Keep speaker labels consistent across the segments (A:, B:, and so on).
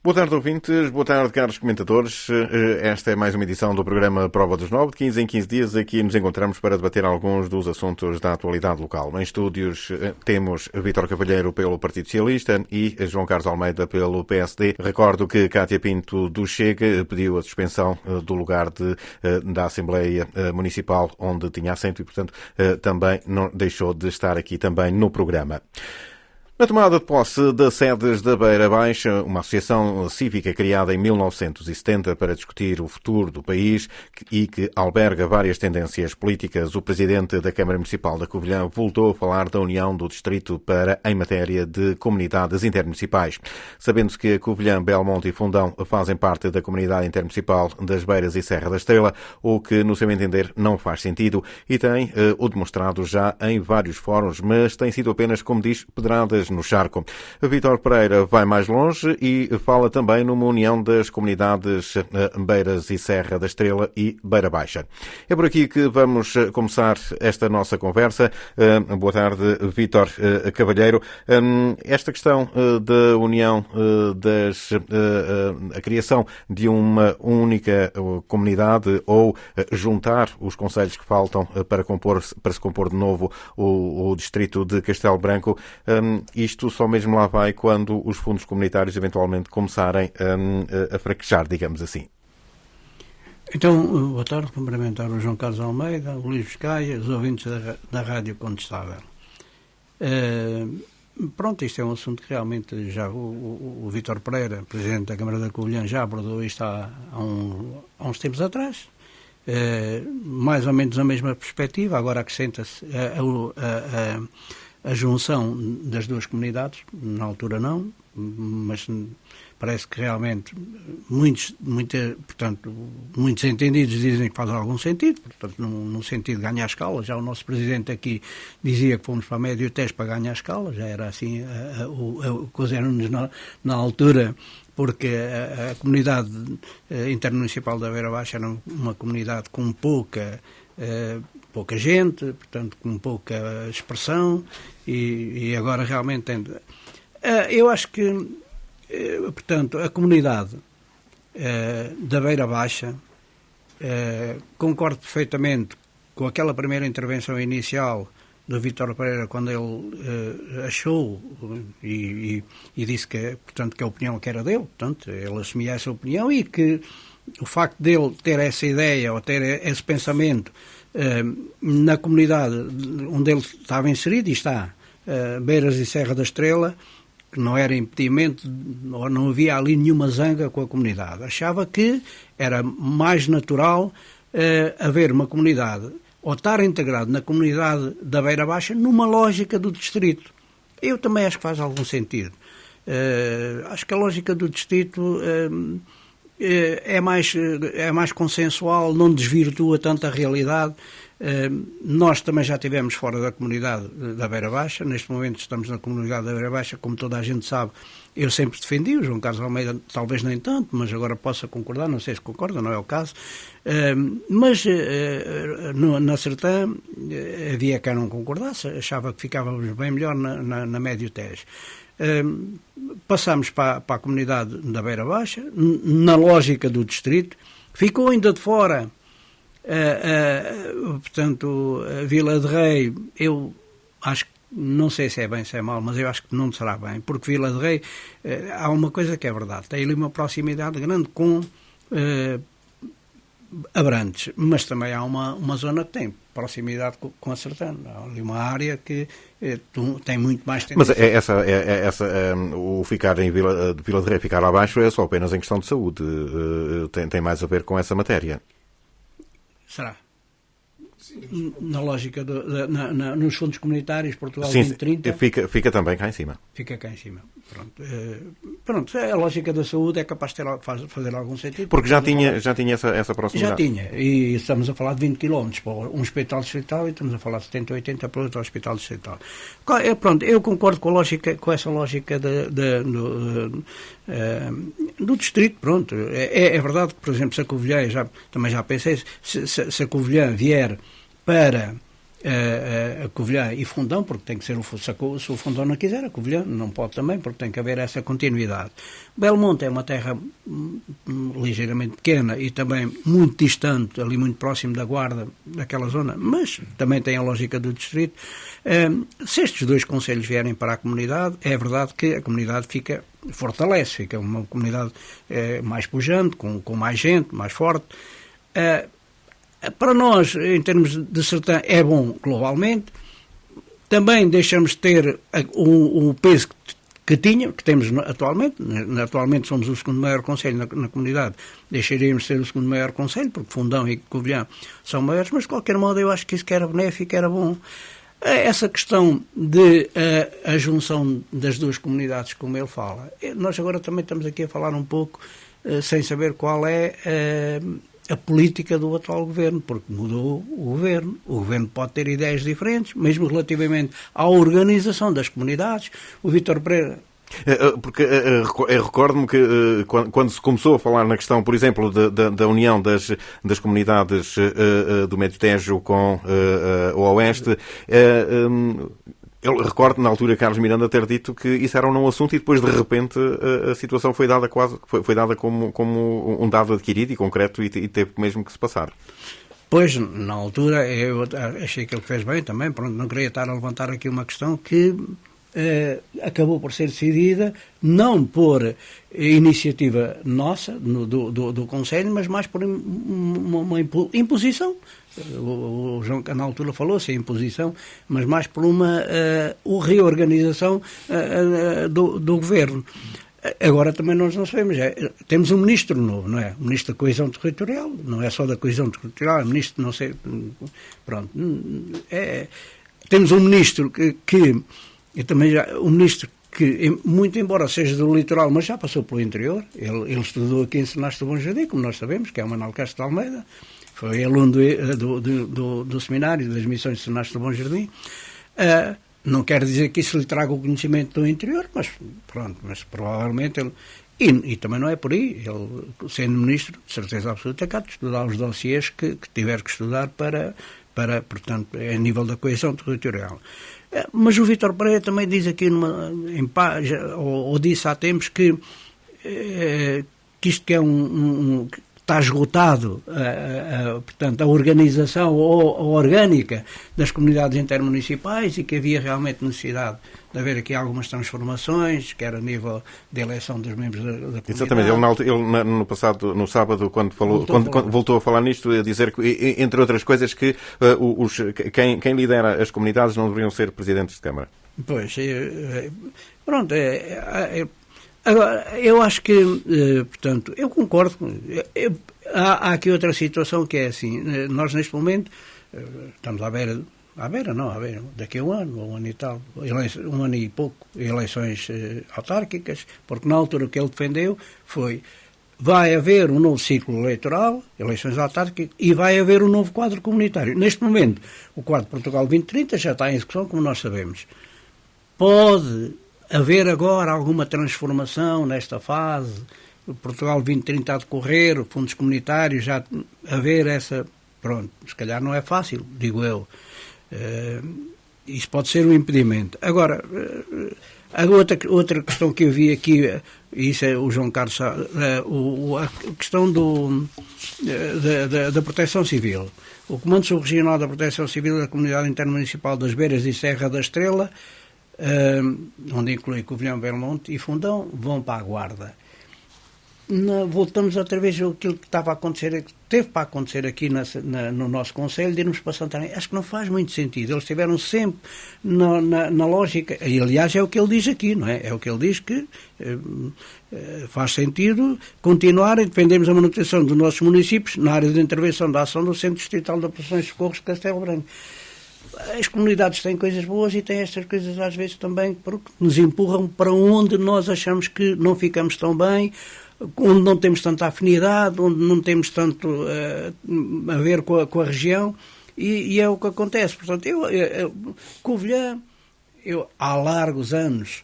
A: Boa tarde, ouvintes. Boa tarde, caros comentadores. Esta é mais uma edição do programa Prova dos 9. De 15 em 15 dias aqui nos encontramos para debater alguns dos assuntos da atualidade local. Em estúdios temos Vítor Cavalheiro pelo Partido Socialista e João Carlos Almeida pelo PSD. Recordo que Cátia Pinto do Chega pediu a suspensão do lugar da Assembleia Municipal onde tinha assento e, portanto, também não deixou de estar aqui também no programa. Na tomada de posse das sedes da Beira Baixa, uma associação cívica criada em 1970 para discutir o futuro do país e que alberga várias tendências políticas, o presidente da Câmara Municipal da Covilhã voltou a falar da união do distrito em matéria de comunidades intermunicipais. Sabendo-se que a Covilhã, Belmonte e Fundão fazem parte da comunidade intermunicipal das Beiras e Serra da Estrela, o que, no seu entender, não faz sentido e tem o demonstrado já em vários fóruns, mas tem sido apenas, como diz, pedradas no charco. Vítor Pereira vai mais longe e fala também numa união das comunidades Beiras e Serra da Estrela e Beira Baixa. É por aqui que vamos começar esta nossa conversa. Boa tarde, Vítor Cavalheiro. Esta questão da união a criação de uma única comunidade ou juntar os concelhos que faltam para se compor de novo o distrito de Castelo Branco, isto só mesmo lá vai quando os fundos comunitários eventualmente começarem a fraquejar, digamos assim.
B: Então, boa tarde, cumprimentar o João Carlos Almeida, o Luís Biscaia, os ouvintes da Rádio Condestável. Pronto, isto é um assunto que realmente já o Vítor Pereira, Presidente da Câmara da Covilhã, já abordou isto há uns tempos atrás. Mais ou menos na mesma perspectiva, agora acrescenta-se a junção das duas comunidades, na altura não, mas parece que realmente muitos entendidos dizem que faz algum sentido, portanto, no sentido de ganhar escala. Já o nosso Presidente aqui dizia que fomos para a Médio Tejo para ganhar escala, já era assim o que era-nos na altura, porque a comunidade intermunicipal da Beira Baixa era uma comunidade com pouca gente, portanto, com pouca expressão, e agora realmente tem... Eu acho que, portanto, a comunidade da Beira Baixa, concordo perfeitamente com aquela primeira intervenção inicial do Vítor Pereira, quando ele achou e disse que, portanto, que a opinião que era dele, portanto, ele assumia essa opinião e que o facto dele ter essa ideia ou ter esse pensamento na comunidade onde ele estava inserido, e está, Beiras e Serra da Estrela, que não era impedimento, ou não havia ali nenhuma zanga com a comunidade. Achava que era mais natural haver uma comunidade, ou estar integrado na comunidade da Beira Baixa, numa lógica do distrito. Eu também acho que faz algum sentido. Acho que a lógica do distrito é mais consensual, não desvirtua tanto a realidade. Nós também já estivemos fora da comunidade da Beira Baixa, neste momento estamos na comunidade da Beira Baixa, como toda a gente sabe. Eu sempre defendi, o João Carlos Almeida talvez nem tanto, mas agora possa concordar, não sei se concorda, não é o caso. Mas na Sertã havia quem não concordasse, achava que ficávamos bem melhor na Médio Tejo. Passámos para a comunidade da Beira Baixa, na lógica do distrito, ficou ainda de fora, portanto, a Vila de Rei. Eu acho que, não sei se é bem, se é mal, mas eu acho que não será bem, porque Vila de Rei, há uma coisa que é verdade, tem ali uma proximidade grande com Abrantes, mas também há uma zona que tem proximidade com a Sertã. Há ali uma área que tem muito mais tendência.
A: Mas o ficar em Vila de Rei, ficar lá abaixo, é só apenas em questão de saúde. Tem mais a ver com essa matéria.
B: Será? Na lógica, nos fundos comunitários, Portugal
A: sim,
B: 2030...
A: Fica também cá em cima.
B: Fica cá em cima. Pronto, a lógica da saúde é capaz de fazer algum sentido.
A: Porque já tinha essa proximidade.
B: Já tinha, e estamos a falar de 20 km para um hospital distrital e estamos a falar de 70, 80 para outro hospital distrital. Pronto, eu concordo com essa lógica do distrito. Pronto, é verdade que, por exemplo, se a Covilhã, também já pensei, se a Covilhã vier para a Covilhã e Fundão, porque tem que ser se o Fundão não quiser, a Covilhã não pode também, porque tem que haver essa continuidade. Belmonte é uma terra ligeiramente pequena e também muito distante, ali muito próximo da Guarda, daquela zona, mas também tem a lógica do distrito. Se estes dois concelhos vierem para a comunidade, é verdade que a comunidade fortalece, fica uma comunidade mais pujante, com mais gente, mais forte. Para nós, em termos de Sertã, é bom globalmente. Também deixamos de ter o peso que temos atualmente. Atualmente somos o segundo maior concelho na comunidade. Deixaríamos de ser o segundo maior concelho, porque Fundão e Covilhã são maiores, mas de qualquer modo eu acho que isso que era benéfico, era bom. Essa questão de a junção das duas comunidades, como ele fala, nós agora também estamos aqui a falar um pouco sem saber qual é a política do atual governo, porque mudou o governo. O governo pode ter ideias diferentes, mesmo relativamente à organização das comunidades. O Vítor Pereira...
A: Porque recordo-me que quando se começou a falar na questão, por exemplo, da união das comunidades do Médio Tejo com o Oeste, eu recordo na altura Carlos Miranda ter dito que isso era um não assunto e depois de repente a situação foi dada como um dado adquirido e concreto e teve mesmo que se passar.
B: Pois, na altura eu achei que ele fez bem também, pronto, não queria estar a levantar aqui uma questão que acabou por ser decidida não por iniciativa nossa, do Conselho, mas mais por uma imposição. O João na altura falou-se imposição, mas mais por uma reorganização do governo. Agora também nós não sabemos, temos um ministro novo, não é? O ministro da Coesão Territorial, não é só da Coesão Territorial, é ministro, não sei, pronto. Temos um ministro que um ministro que, muito embora seja do litoral, mas já passou pelo interior. Ele estudou aqui em Senaste do Bom Jardim, como nós sabemos, que é o Manuel Castro de Almeida. Foi aluno do seminário das missões de Senaste do Bom Jardim. Não quer dizer que isso lhe traga o conhecimento do interior, mas pronto, mas provavelmente ele... E também não é por aí. Ele, sendo ministro, de certeza absoluta, é cá de estudar os dossiês que tiver que estudar para, portanto, a nível da coesão territorial. Mas o Vítor Pereira também diz aqui, ou disse há tempos, que isto que é está esgotado, portanto, a organização ou a orgânica das comunidades intermunicipais e que havia realmente necessidade de haver aqui algumas transformações, quer a nível de eleição dos membros da comunidade.
A: Exatamente, ele no sábado, quando voltou a falar nisto, a dizer que, entre outras coisas, que quem lidera as comunidades não deveriam ser presidentes de Câmara.
B: Pois, pronto, agora, eu acho que, portanto, eu concordo. Há aqui outra situação que é assim, nós neste momento estamos à beira, daqui a um ano e tal, um ano e pouco, eleições autárquicas, porque na altura o que ele defendeu foi: vai haver um novo ciclo eleitoral, eleições autárquicas, e vai haver um novo quadro comunitário. Neste momento, o quadro Portugal 2030 já está em execução, como nós sabemos. Pode haver agora alguma transformação nesta fase, o Portugal 2030 a decorrer, fundos comunitários, já haver essa... Pronto, se calhar não é fácil, digo eu. Isso pode ser um impedimento. Agora, a outra questão que eu vi aqui, isso é o João Carlos, a questão da proteção civil. O Comando Subregional da Proteção Civil da Comunidade Intermunicipal das Beiras e Serra da Estrela, onde inclui Covilhã, Belmonte e Fundão, vão para a Guarda. Voltamos outra vez àquilo que estava a acontecer, teve para acontecer aqui no nosso Conselho, de irmos para Santarém. Acho que não faz muito sentido. Eles estiveram sempre na lógica, e aliás é o que ele diz aqui, não é? É o que ele diz que faz sentido continuar e defendemos a manutenção dos nossos municípios na área de intervenção da ação do Centro Distrital de Operações de Socorros de Castelo Branco. As comunidades têm coisas boas e têm estas coisas às vezes também porque nos empurram para onde nós achamos que não ficamos tão bem, onde não temos tanta afinidade, onde não temos tanto a ver com a região, e é o que acontece. Portanto, Covilhã, há largos anos,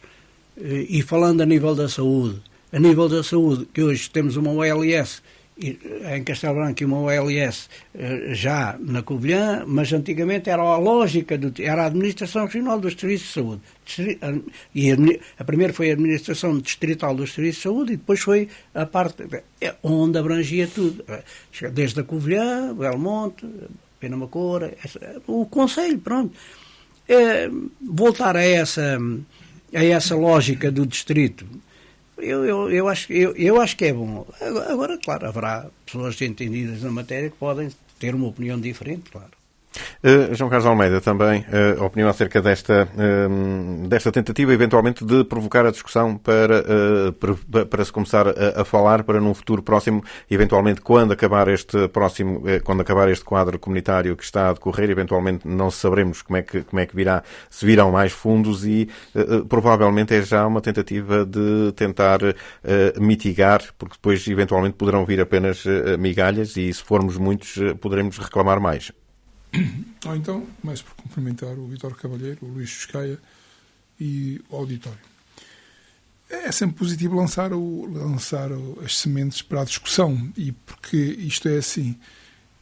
B: e falando a nível da saúde, que hoje temos uma OLS em Castelo Branco e uma OLS já na Covilhã, mas antigamente era a lógica, era a Administração Regional dos Serviços de Saúde. E a primeira foi a Administração Distrital dos Serviços de Saúde e depois foi a parte onde abrangia tudo. Desde a Covilhã, Belmonte, Penamacor, o Conselho, pronto. Voltar a essa lógica do distrito, eu acho que é bom. Agora, claro, haverá pessoas entendidas na matéria que podem ter uma opinião diferente, claro.
A: João Carlos Almeida, também opinião acerca desta tentativa, eventualmente, de provocar a discussão para se começar a falar para num futuro próximo, eventualmente, quando acabar este quadro comunitário que está a decorrer, eventualmente não saberemos como é que virá, se virão mais fundos e provavelmente é já uma tentativa de tentar mitigar, porque depois, eventualmente, poderão vir apenas migalhas e, se formos muitos, poderemos reclamar mais.
C: Então, começo por cumprimentar o Vítor Cavalheiro, o Luís Fiscaia e o auditório. É sempre positivo lançar as sementes para a discussão, e porque isto é assim,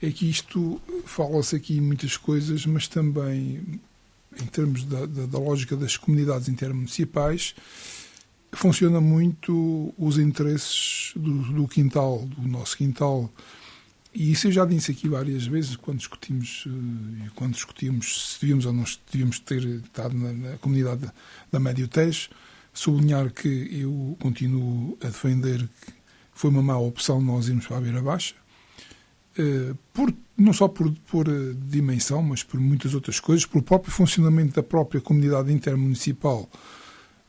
C: é que isto fala-se aqui muitas coisas, mas também em termos da lógica das comunidades intermunicipais, funciona muito os interesses do quintal, do nosso quintal. E isso eu já disse aqui várias vezes quando discutimos se devíamos ou não devíamos ter estado na comunidade da Médio Tejo, sublinhar que eu continuo a defender que foi uma má opção nós irmos para a Beira Baixa, não só por dimensão, mas por muitas outras coisas, por próprio funcionamento da própria comunidade intermunicipal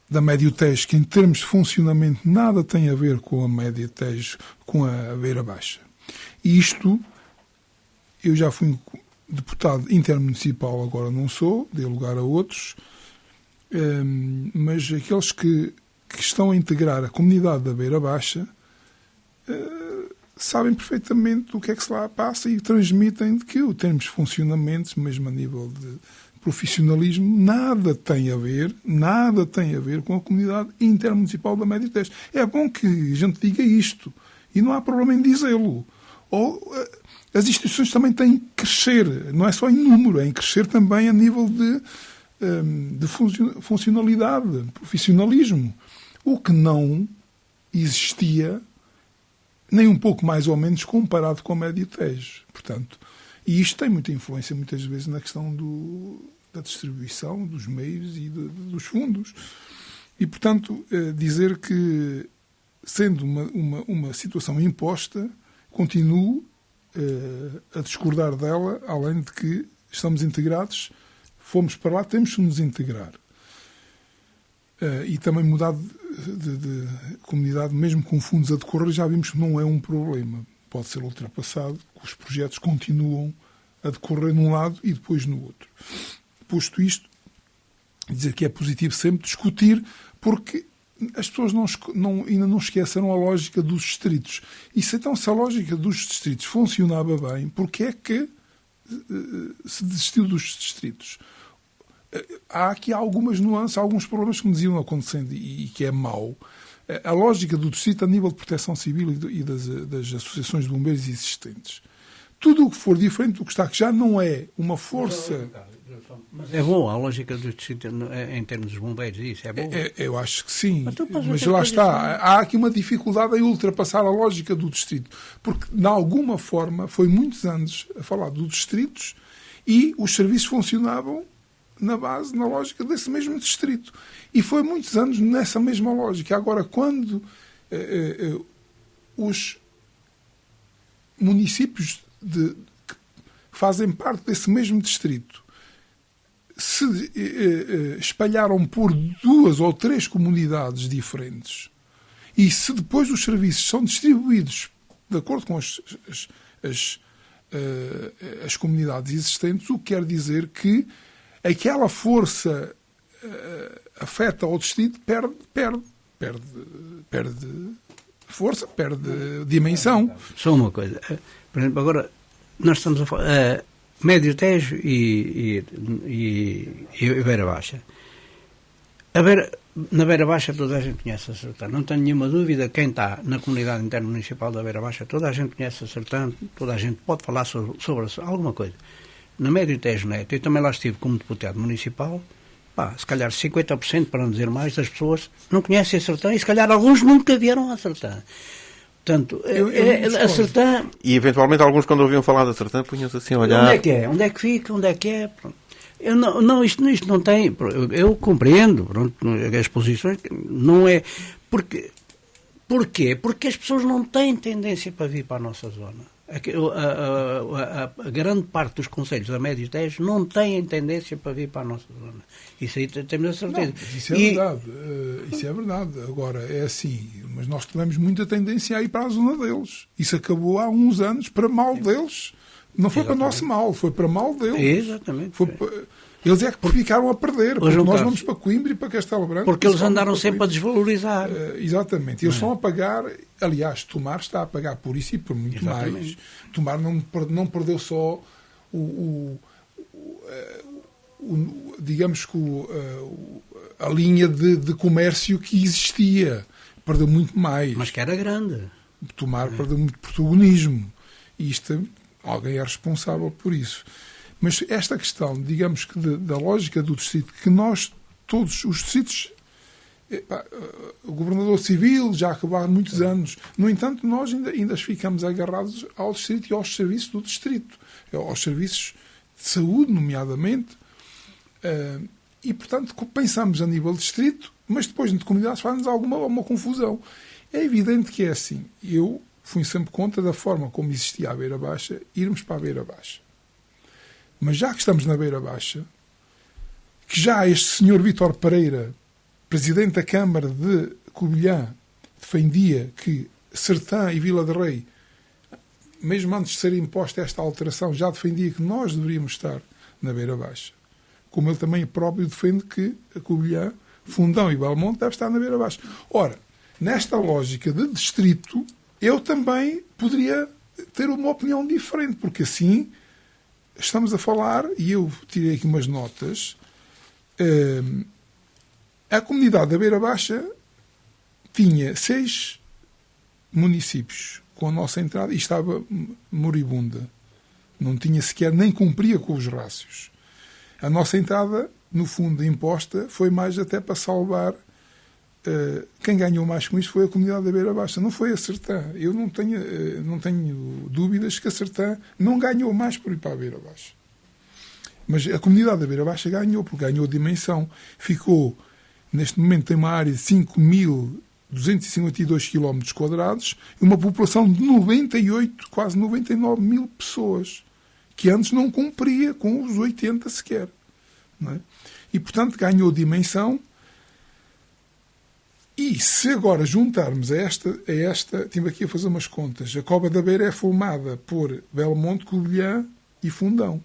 C: da Médio Tejo, que em termos de funcionamento nada tem a ver com a Médio Tejo, com a Beira Baixa. E isto, eu já fui deputado intermunicipal, agora não sou, dei lugar a outros, mas aqueles que estão a integrar a comunidade da Beira Baixa sabem perfeitamente o que é que se lá passa e transmitem de que o termos de funcionamento, mesmo a nível de profissionalismo, nada tem a ver com a comunidade intermunicipal da Médio Tejo. É bom que a gente diga isto e não há problema em dizê-lo. As instituições também têm que crescer, não é só em número, é em crescer também a nível de funcionalidade, profissionalismo, o que não existia nem um pouco mais ou menos comparado com a Médio Tejo. Portanto, e isto tem muita influência muitas vezes na questão da distribuição dos meios e dos fundos. E, portanto, dizer que, sendo uma situação imposta, continuo a discordar dela, além de que estamos integrados, fomos para lá, temos que nos integrar. E também mudar de comunidade, mesmo com fundos a decorrer, já vimos que não é um problema. Pode ser ultrapassado, os projetos continuam a decorrer num lado e depois no outro. Posto isto, dizer que é positivo sempre discutir, porque as pessoas ainda não esqueceram a lógica dos distritos. E se então se a lógica dos distritos funcionava bem, porque é que se desistiu dos distritos? Há aqui algumas nuances, alguns problemas que nos iam acontecendo e que é mau. A lógica do distrito a nível de proteção civil e das associações de bombeiros existentes. Tudo o que for diferente do que está, que já não é uma força...
B: Mas é bom a lógica do distrito em termos dos bombeiros, isso é bom?
C: Eu acho que sim, mas lá está. Há aqui uma dificuldade em ultrapassar a lógica do distrito, porque, de alguma forma, foi muitos anos a falar dos distritos e os serviços funcionavam na lógica desse mesmo distrito. E foi muitos anos nessa mesma lógica. Agora, quando os municípios que fazem parte desse mesmo distrito se espalharam por 2 ou 3 comunidades diferentes e se depois os serviços são distribuídos de acordo com as comunidades existentes, o que quer dizer que aquela força afeta ao distrito, perde força, perde dimensão.
B: Só uma coisa. Por exemplo, agora nós estamos a falar Médio Tejo e Beira Baixa. Na Beira Baixa toda a gente conhece a Sertã. Não tenho nenhuma dúvida. Quem está na comunidade intermunicipal da Beira Baixa, toda a gente conhece a Sertã, toda a gente pode falar sobre alguma coisa. Na Médio Tejo Neto, eu também lá estive como deputado municipal, se calhar 50%, para não dizer mais, das pessoas não conhecem a Sertã e se calhar alguns nunca vieram a Sertã. Portanto, a Sertã...
A: E eventualmente alguns, quando ouviam falar da Sertã, punham-se assim a olhar...
B: Onde é que é? Onde é que fica? Onde é que é? Pronto. Isto não tem... Eu compreendo, pronto, as posições, não é... Porquê? Porque as pessoas não têm tendência para vir para a nossa zona. A grande parte dos concelhos da Médio Tejo não têm tendência para vir para a nossa zona. Isso aí temos a certeza.
C: Não, isso é verdade. Isso é verdade. Agora, é assim, mas nós tivemos muita tendência a ir para a zona deles. Isso acabou há uns anos para mal deles. Não foi para nosso mal, foi para mal deles.
B: Exatamente.
C: Eles é que ficaram a perder. Porque nós vamos para Coimbra e para Castelo Branco.
B: Porque eles andaram sempre a desvalorizar.
C: Exatamente. Eles estão a pagar... Aliás, Tomar está a pagar por isso e por muito exatamente. Mais. Tomar não perdeu só digamos que a linha de comércio que existia. Perdeu muito mais.
B: Mas que era grande.
C: Tomar perdeu muito protagonismo. E isto, alguém é responsável por isso. Mas esta questão, digamos que da lógica do distrito, que nós, todos os distritos, o governador civil já acabou há muitos anos. No entanto, nós ainda ficamos agarrados ao distrito e aos serviços do distrito, aos serviços de saúde, nomeadamente. E, portanto, pensamos a nível de distrito, mas depois de comunidades faz-nos alguma confusão. É evidente que é assim. Eu fui sempre contra da forma como existia a Beira Baixa, irmos para a Beira Baixa. Mas já que estamos na Beira Baixa, que já este senhor Vítor Pereira, presidente da Câmara de Covilhã, defendia que Sertã e Vila de Rei, mesmo antes de ser imposta esta alteração, já defendia que nós deveríamos estar na Beira Baixa. Como ele também próprio defende que a Covilhã, Fundão e Belmonte devem estar na Beira Baixa. Ora, nesta lógica de distrito, eu também poderia ter uma opinião diferente, porque assim... Estamos a falar, e eu tirei aqui umas notas, a comunidade da Beira Baixa tinha 6 municípios com a nossa entrada e estava moribunda. Não tinha sequer, nem cumpria com os rácios. A nossa entrada, no fundo, imposta, foi mais até para salvar. Quem ganhou mais com isto foi a comunidade da Beira Baixa, não foi a Sertã. Eu não tenho dúvidas que a Sertã não ganhou mais por ir para a Beira Baixa. Mas a comunidade da Beira Baixa ganhou, porque ganhou dimensão. Ficou, neste momento, tem uma área de 5.252 km² e uma população de 98, quase 99 mil pessoas, que antes não cumpria com os 80 sequer. Não é? E, portanto, ganhou dimensão. E se agora juntarmos a esta, estive aqui a fazer umas contas, a Cova da Beira é formada por Belmonte, Covilhã e Fundão.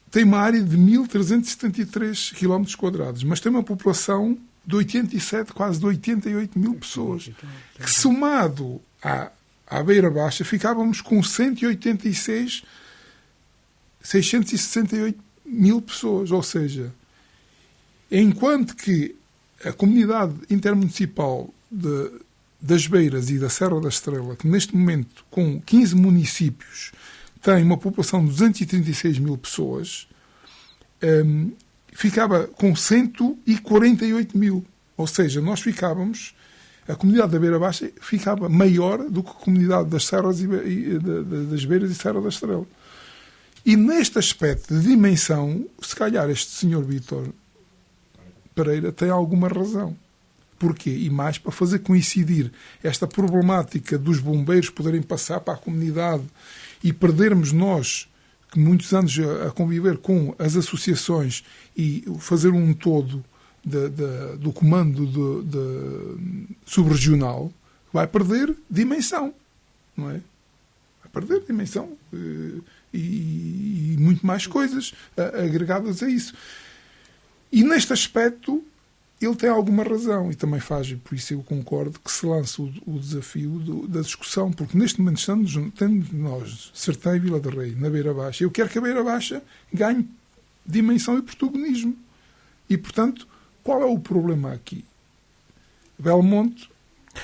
C: Tem uma área de 1.373 km², mas tem uma população de 87, quase de 88 mil pessoas, que somado à Beira Baixa ficávamos com 668 mil pessoas, ou seja, enquanto que a comunidade intermunicipal das Beiras e da Serra da Estrela, que neste momento, com 15 municípios, tem uma população de 236 mil pessoas, ficava com 148 mil. Ou seja, a comunidade da Beira Baixa ficava maior do que a comunidade das Serras das Beiras e Serra da Estrela. E neste aspecto de dimensão, se calhar este senhor Vítor Pereira tem alguma razão. Porquê? E mais para fazer coincidir esta problemática dos bombeiros poderem passar para a comunidade e perdermos nós, que muitos anos a conviver com as associações e fazer um todo do comando subregional, vai perder dimensão. Não é? Vai perder dimensão e muito mais coisas agregadas a isso. E neste aspecto ele tem alguma razão e também faz, por isso eu concordo que se lance o desafio da discussão, porque neste momento temos nós, Sertã e Vila de Rei, na Beira Baixa. Eu quero que a Beira Baixa ganhe dimensão e protagonismo. E, portanto, qual é o problema aqui? Belmonte...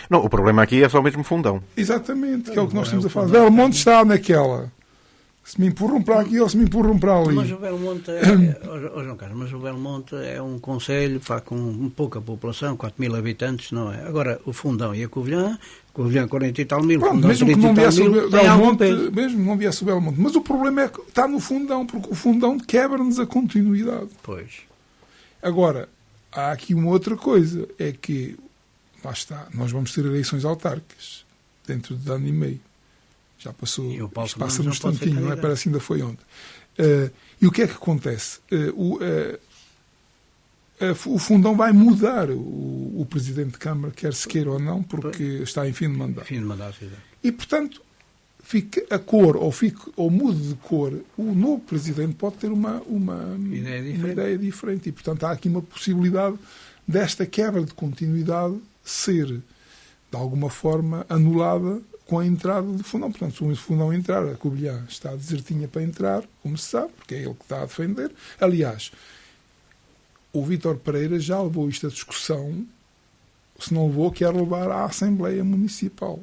A: Não, o problema aqui é só mesmo Fundão.
C: Exatamente, que é o que nós estamos a falar. Belmonte está naquela. Se me empurram para aqui ou se me empurram para ali.
B: Mas o Belmonte João Carlos, mas o Belmonte é um concelho com pouca população, 4.000 habitantes, não é? Agora, o Fundão e a Covilhã 40 e tal mil,
C: pronto,
B: Fundão
C: mesmo
B: 30
C: que não
B: e tal
C: viesse
B: mil,
C: o
B: tem algum
C: Belmonte,
B: peso.
C: mesmo que não viesse o Belmonte. Mas o problema é que está no Fundão, porque o Fundão quebra-nos a continuidade.
B: Pois.
C: Agora, há aqui uma outra coisa, é que, lá está, nós vamos ter eleições autárquicas dentro de ano e meio. Já passou, isto passa num instantinho, não é? Parece que ainda foi ontem. E o que é que acontece? O Fundão vai mudar o Presidente de Câmara, quer se queira ou não, porque está em fim de mandato.
B: Fim de mandato, sim.
C: E, portanto, fique a cor ou mude de cor, o novo Presidente pode ter uma ideia diferente. E, portanto, há aqui uma possibilidade desta quebra de continuidade ser, de alguma forma, anulada com a entrada do Fundão. Portanto, se o Fundão entrar, a Covilhã está desertinha para entrar, como se sabe, porque é ele que está a defender. Aliás, o Vítor Pereira já levou isto à discussão, se não levou, quer levar à Assembleia Municipal.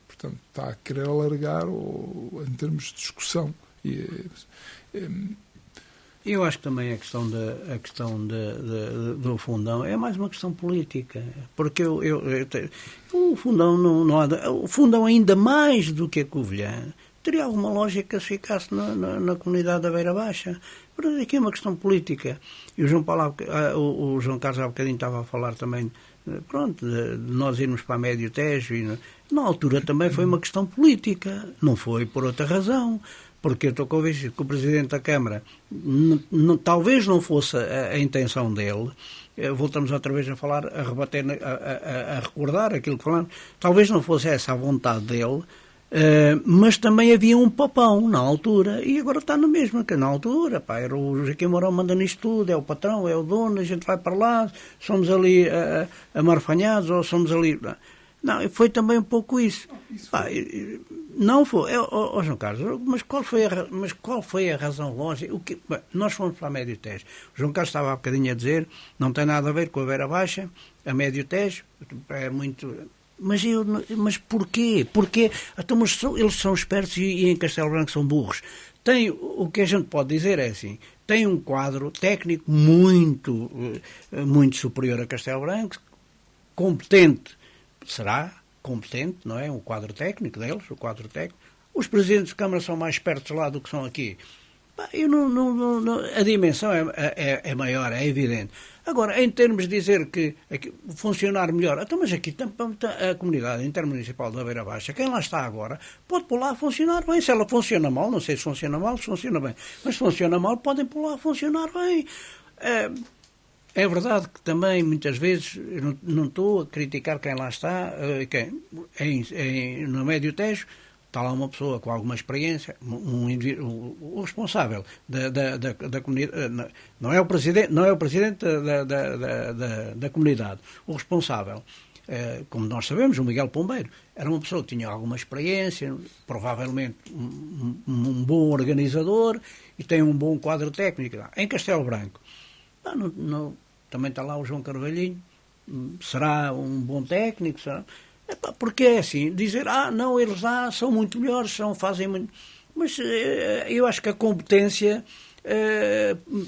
C: Portanto, está a querer alargar em termos de discussão.
B: Eu acho que também a questão do Fundão é mais uma questão política, porque o Fundão não há, o Fundão ainda mais do que a Covilhã teria alguma lógica se ficasse na comunidade da Beira Baixa. Mas aqui é uma questão política. E o João Carlos há bocadinho estava a falar também, pronto, de nós irmos para a Médio Tejo, e na altura também foi uma questão política, não foi por outra razão. Porque eu estou convencido que o Presidente da Câmara talvez não fosse a intenção dele, voltamos outra vez a falar, a rebater, a recordar aquilo que falamos, talvez não fosse essa a vontade dele, mas também havia um papão na altura, e agora está na mesma, que na altura, pá, era o Joaquim Mourão manda nisto tudo, é o patrão, é o dono, a gente vai para lá, somos ali amarfanhados, ou somos ali... Não, foi também um pouco isso. Não foi. João Carlos, mas qual foi a razão lógica? Nós fomos para a Médio Tejo. O João Carlos estava há bocadinho a dizer, não tem nada a ver com a Beira Baixa, a Médio Tejo, é muito... Mas porquê? Porque então, eles são espertos e em Castelo Branco são burros. O que a gente pode dizer é assim, tem um quadro técnico muito superior a Castelo Branco, competente, será competente, não é? Um quadro técnico deles, o quadro técnico. Os presidentes de Câmara são mais espertos lá do que são aqui. A dimensão é maior, é evidente. Agora, em termos de dizer que funcionar melhor, então, mas aqui a comunidade intermunicipal da Beira Baixa, quem lá está agora, pode pôr lá a funcionar bem. Se ela funciona mal, não sei se funciona mal, se funciona bem, mas se funciona mal, podem pôr lá a funcionar bem. É verdade que também, muitas vezes, não estou a criticar quem lá está, no Médio Tejo, está lá uma pessoa com alguma experiência, o responsável da comunidade, não é o presidente da comunidade, o responsável, como nós sabemos, o Miguel Pombeiro, era uma pessoa que tinha alguma experiência, provavelmente um bom organizador e tem um bom quadro técnico. Em Castelo Branco, também está lá o João Carvalhinho, será um bom técnico, será... Porque é assim, dizer, não, eles lá são muito melhores, fazem muito... Mas eu acho que a competência,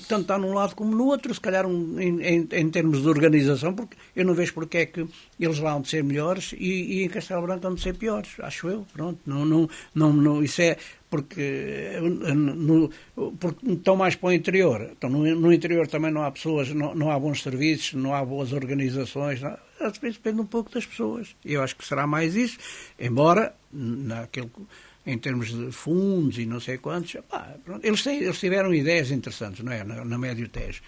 B: tanto está num lado como no outro, se calhar em termos de organização, porque eu não vejo porque é que eles lá hão de ser melhores e em Castelo Branco hão de ser piores, acho eu, pronto, não, isso é... Porque estão mais para o interior. Então, no interior também não há pessoas, não há bons serviços, não há boas organizações. Às vezes depende um pouco das pessoas. Eu acho que será mais isso, embora em termos de fundos e não sei quantos, eles tiveram ideias interessantes, não é? Na Médio Tejo.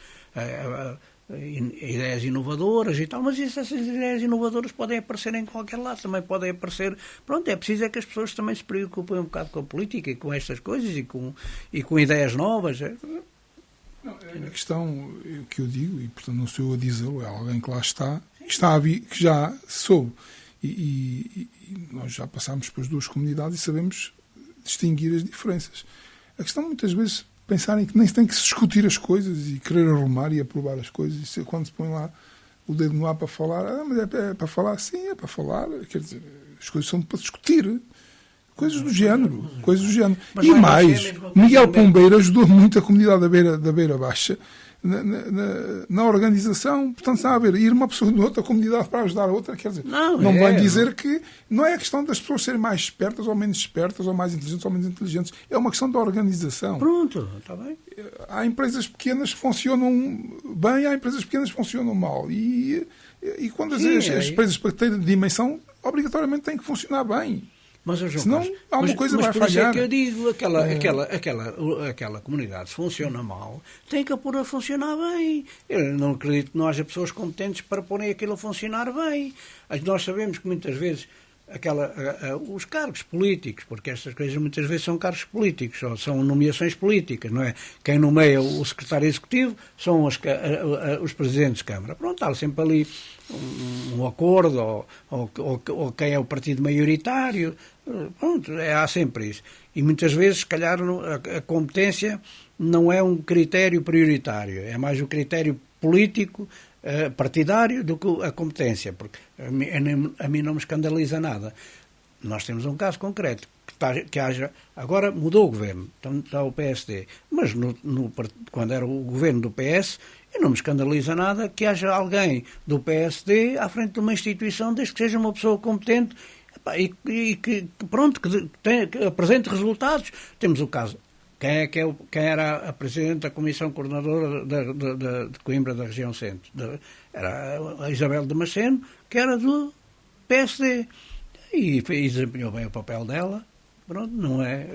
B: Ideias inovadoras e tal, mas essas ideias inovadoras podem aparecer em qualquer lado, também podem aparecer, pronto, é preciso que as pessoas também se preocupem um bocado com a política e com estas coisas e com ideias novas.
C: A questão que eu digo, e portanto não sou eu a dizê-lo, é alguém que lá está que já soube e nós já passámos pelas duas comunidades e sabemos distinguir as diferenças. A questão muitas vezes pensarem que nem se tem que se discutir as coisas e querer arrumar e aprovar as coisas. E quando se põe lá o dedo no ar para falar, mas é para falar, sim, é para falar. Quer dizer, as coisas são para discutir. Coisas do género. E mais, Miguel Pombeiro ajudou muito a comunidade da Beira Baixa na organização. Portanto, está a ver, ir uma pessoa de outra comunidade para ajudar a outra, quer dizer, não vai dizer que não é a questão das pessoas serem mais espertas ou menos espertas, ou mais inteligentes ou menos inteligentes. É uma questão da organização.
B: Pronto, está bem.
C: Há empresas pequenas que funcionam bem, há empresas pequenas que funcionam mal. E quando as empresas para terem dimensão, obrigatoriamente têm que funcionar bem.
B: Mas, João
C: senão,
B: Carlos,
C: alguma coisa vai falhar.
B: Mas por isso é que eu digo, aquela comunidade, se funciona mal, tem que a pôr a funcionar bem. Eu não acredito que não haja pessoas competentes para porem aquilo a funcionar bem. Nós sabemos que muitas vezes os cargos políticos, porque estas coisas muitas vezes são cargos políticos, ou são nomeações políticas, não é? Quem nomeia o secretário executivo são os presidentes de Câmara. Pronto, há sempre ali um acordo, ou quem é o partido maioritário. Pronto, há sempre isso. E muitas vezes, se calhar, a competência não é um critério prioritário, é mais um critério político, partidário, do que a competência, porque a mim não me escandaliza nada. Nós temos um caso concreto, que haja... Agora mudou o governo, está o PSD, mas quando era o governo do PS, não me escandaliza nada que haja alguém do PSD à frente de uma instituição, desde que seja uma pessoa competente e que apresente resultados. Temos o caso. Quem era a Presidente da Comissão Coordenadora de Coimbra, da região centro? Era a Isabel Damasceno, que era do PSD. E desempenhou bem o papel dela. Pronto, não é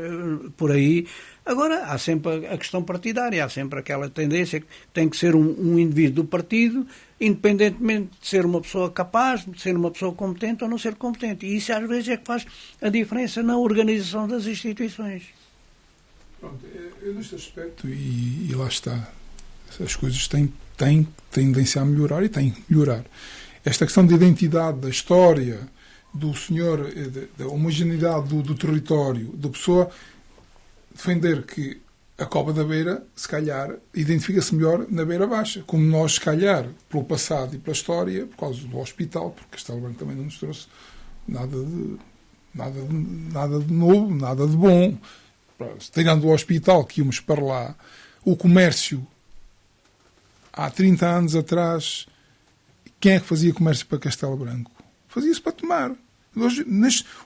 B: por aí. Agora, há sempre a questão partidária, há sempre aquela tendência que tem que ser um indivíduo do partido, independentemente de ser uma pessoa capaz, de ser uma pessoa competente ou não ser competente. E isso às vezes é que faz a diferença na organização das instituições.
C: Pronto, eu neste aspecto, e lá está, as coisas têm tendência a melhorar e têm que melhorar. Esta questão da identidade, da história, do senhor, da homogeneidade do território, da pessoa defender que a Cova da Beira, se calhar, identifica-se melhor na Beira Baixa, como nós, se calhar, pelo passado e pela história, por causa do hospital, porque Castelo Branco também não nos trouxe nada de novo, nada de bom. Tirando o hospital que íamos para lá, o comércio, há 30 anos atrás, quem é que fazia comércio para Castelo Branco? Fazia-se para tomar. Hoje,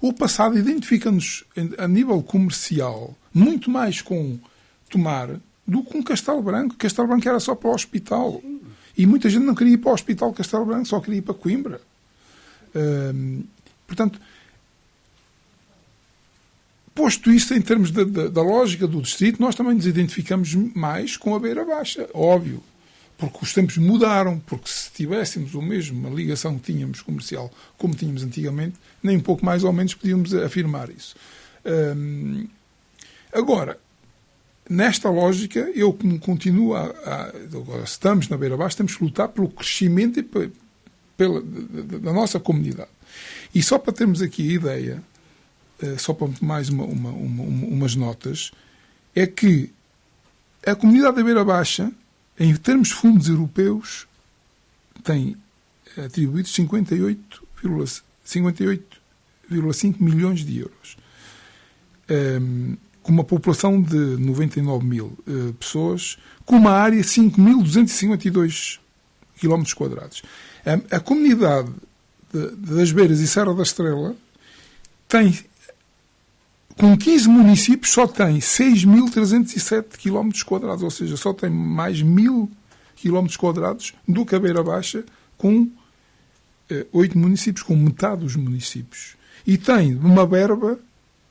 C: o passado identifica-nos a nível comercial muito mais com tomar do que com Castelo Branco. Castelo Branco era só para o hospital. E muita gente não queria ir para o hospital de Castelo Branco, só queria ir para Coimbra. Portanto, posto isso em termos da lógica do distrito, nós também nos identificamos mais com a Beira Baixa, óbvio. Porque os tempos mudaram, porque se tivéssemos a mesma ligação que tínhamos comercial como tínhamos antigamente, nem um pouco mais ou menos podíamos afirmar isso. Agora, nesta lógica, eu continuo agora, estamos na Beira Baixa, temos que lutar pelo crescimento da nossa comunidade. E só para termos aqui a ideia, só para mais umas notas, é que a comunidade da Beira Baixa, em termos de fundos europeus, tem atribuído 58,5 milhões de euros. Com uma população de 99 mil pessoas, com uma área de 5.252 km². A comunidade das Beiras e Serra da Estrela tem, com 15 municípios, só tem 6.307 km², ou seja, só tem mais 1.000 km² do que a Beira Baixa, com 8 municípios, com metade dos municípios. E tem uma verba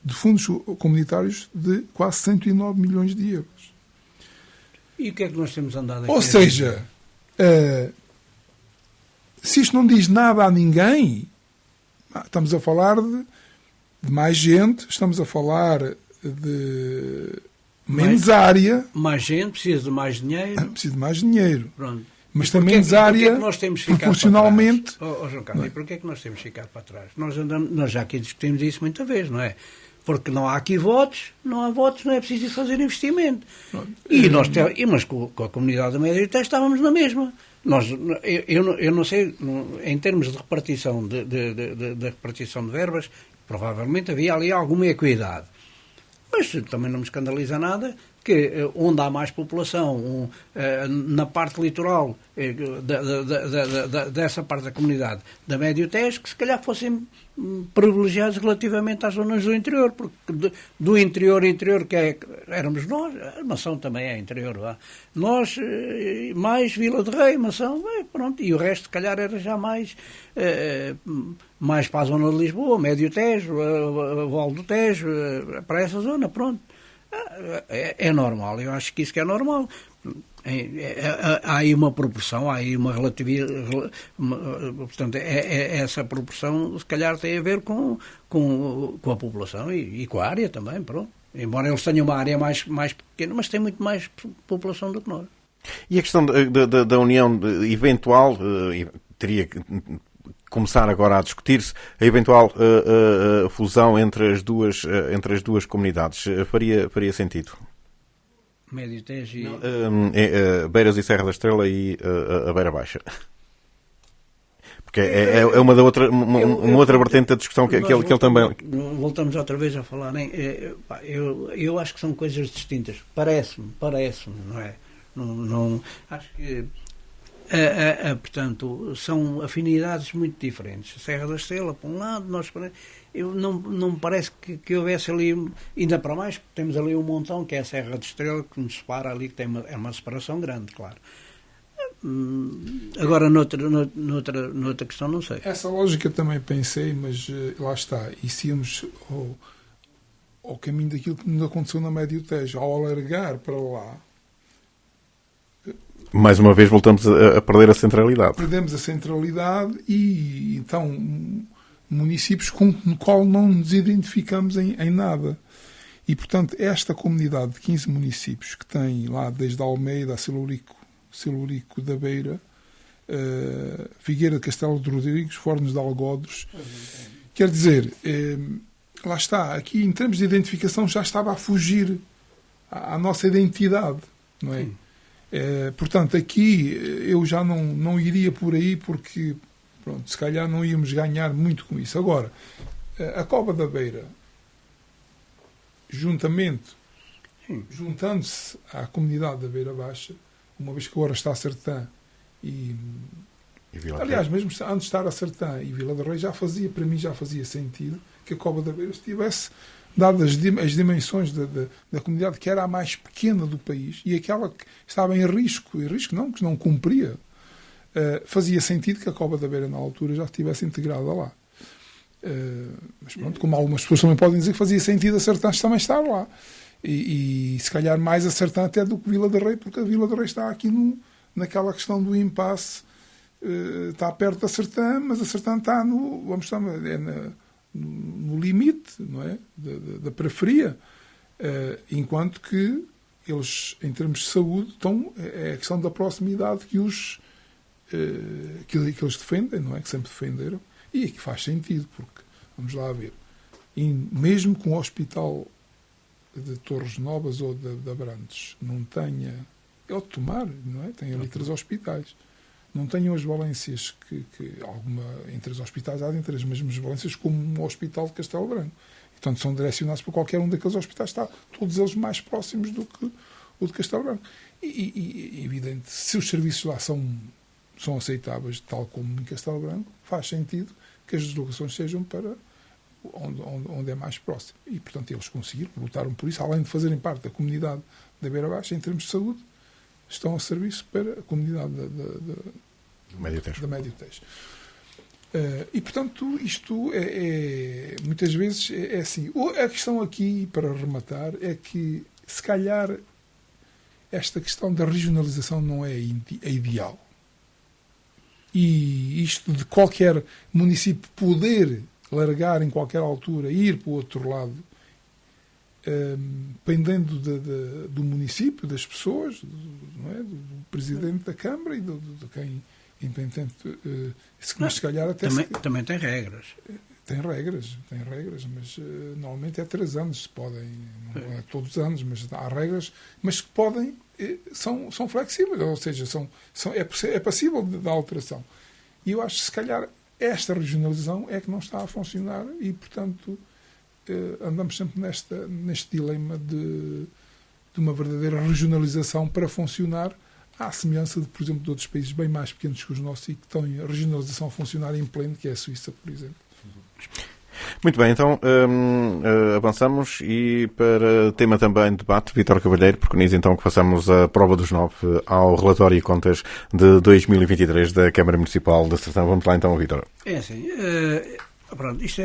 C: de fundos comunitários de quase 109 milhões de euros.
B: E o que é que nós temos andado aqui?
C: Ou seja, se isto não diz nada a ninguém, estamos a falar de mais gente, estamos a falar de menos área.
B: Mais gente, precisa de mais dinheiro.
C: Precisa de mais dinheiro.
B: Pronto.
C: Mas tem menos área, proporcionalmente.
B: João Carlos, e porquê é que nós temos ficado para trás? Nós já aqui discutimos isso muita vez, não é? Porque não há aqui votos, não há votos, não é preciso fazer investimento. Mas com a comunidade da Média até estávamos na mesma. Eu não sei, em termos de repartição de repartição de verbas, provavelmente havia ali alguma equidade. Mas também não me escandaliza nada que onde há mais população, na parte litoral dessa parte da comunidade da Médio Tejo, que se calhar fossem privilegiados relativamente às zonas do interior, porque do interior, que éramos nós, a Mação também é interior, lá. Nós, mais Vila de Rei, Mação, pronto, e o resto, se calhar, era já mais para a zona de Lisboa, Médio Tejo, Val do Tejo, para essa zona, pronto. É normal, eu acho que isso que é normal. Há aí uma proporção, há aí uma relatividade, portanto, essa proporção se calhar tem a ver com a população e com a área também, pronto. Embora eles tenham uma área mais pequena, mas tem muito mais população do que nós.
A: E a questão da união eventual, teria que começar agora a discutir-se a eventual fusão entre as duas comunidades. Faria sentido?
B: Médio Tejo e...
A: Beiras e Serra da Estrela e a Beira Baixa. Porque é uma outra vertente da discussão que ele também...
B: Voltamos outra vez a falar. Eu acho que são coisas distintas. Parece-me, não é? Não, acho que... portanto, são afinidades muito diferentes. Serra da Estrela, para um lado, nós para... não me parece que houvesse ali, ainda para mais, porque temos ali um montão, que é a Serra da Estrela, que nos separa ali, que tem uma separação grande, claro. Agora, noutra questão, não sei.
C: Essa lógica também pensei, mas lá está. E se íamos ao caminho daquilo que nos aconteceu na Médio Tejo, ao alargar para lá,
A: mais uma vez voltamos a perder a centralidade.
C: Perdemos a centralidade e, então, municípios com o qual não nos identificamos em nada. E, portanto, esta comunidade de 15 municípios que tem lá desde Almeida a Silurico da Beira, Figueira de Castelo de Rodrigues, Fornos de Algodres, quer dizer, lá está, aqui em termos de identificação já estava a fugir à nossa identidade, não é? Portanto, aqui eu já não iria por aí porque, pronto, se calhar não íamos ganhar muito com isso. Agora, a Cova da Beira, juntando-se à comunidade da Beira Baixa, uma vez que agora está a Sertã e aliás, mesmo antes de estar a Sertã e Vila de Rei, para mim já fazia sentido que a Cova da Beira estivesse, dadas as dimensões da comunidade, que era a mais pequena do país e aquela que estava em risco não, que não cumpria, fazia sentido que a Cova da Beira na altura já estivesse integrada lá. Mas pronto, como algumas pessoas também podem dizer que fazia sentido a Sertã também estar lá. E se calhar mais a Sertã até do que Vila de Rei, porque a Vila de Rei está aqui naquela questão do impasse, está perto da Sertã, mas a Sertã está no limite, não é? Da periferia, enquanto que eles, em termos de saúde, é a questão da proximidade que eles defendem, não é? Que sempre defenderam, e que faz sentido, porque, vamos lá ver, mesmo com o hospital de Torres Novas ou de Abrantes não tenha, é o de Tomar, não é? Tem ali 3 hospitais. Não tenham as valências entre os hospitais há entre as mesmas valências como um hospital de Castelo Branco. Portanto, são direcionados para qualquer um daqueles hospitais. Está todos eles mais próximos do que o de Castelo Branco. E evidente, se os serviços lá são aceitáveis, tal como em Castelo Branco, faz sentido que as deslocações sejam para onde é mais próximo. E, portanto, eles conseguiram, lutaram por isso, além de fazerem parte da comunidade da Beira Baixa, em termos de saúde, estão a serviço para a comunidade da Médio Tejo. E, portanto, isto muitas vezes é assim. A questão aqui, para rematar, é que, se calhar, esta questão da regionalização não é a ideal. E isto de qualquer município poder largar em qualquer altura e ir para o outro lado, dependendo do município, das pessoas, não é? Do presidente da Câmara e de quem, independente, se calhar até...
B: Também tem regras.
C: Tem regras, mas normalmente é 3 anos, se podem, não é todos os anos, mas há regras, mas que podem, são flexíveis, ou seja, é passível de alteração. E eu acho que, se calhar, esta regionalização é que não está a funcionar e, portanto, andamos sempre neste dilema de uma verdadeira regionalização para funcionar, à semelhança, por exemplo, de outros países bem mais pequenos que os nossos e que têm a regionalização a funcionar em pleno, que é a Suíça, por exemplo.
A: Muito bem, então avançamos e para tema também de debate, Vítor Cavalheiro preconiza então que façamos a prova dos 9 ao relatório e contas de 2023 da Câmara Municipal de Sestao. Vamos lá então, Vítor.
B: É assim, pronto, isto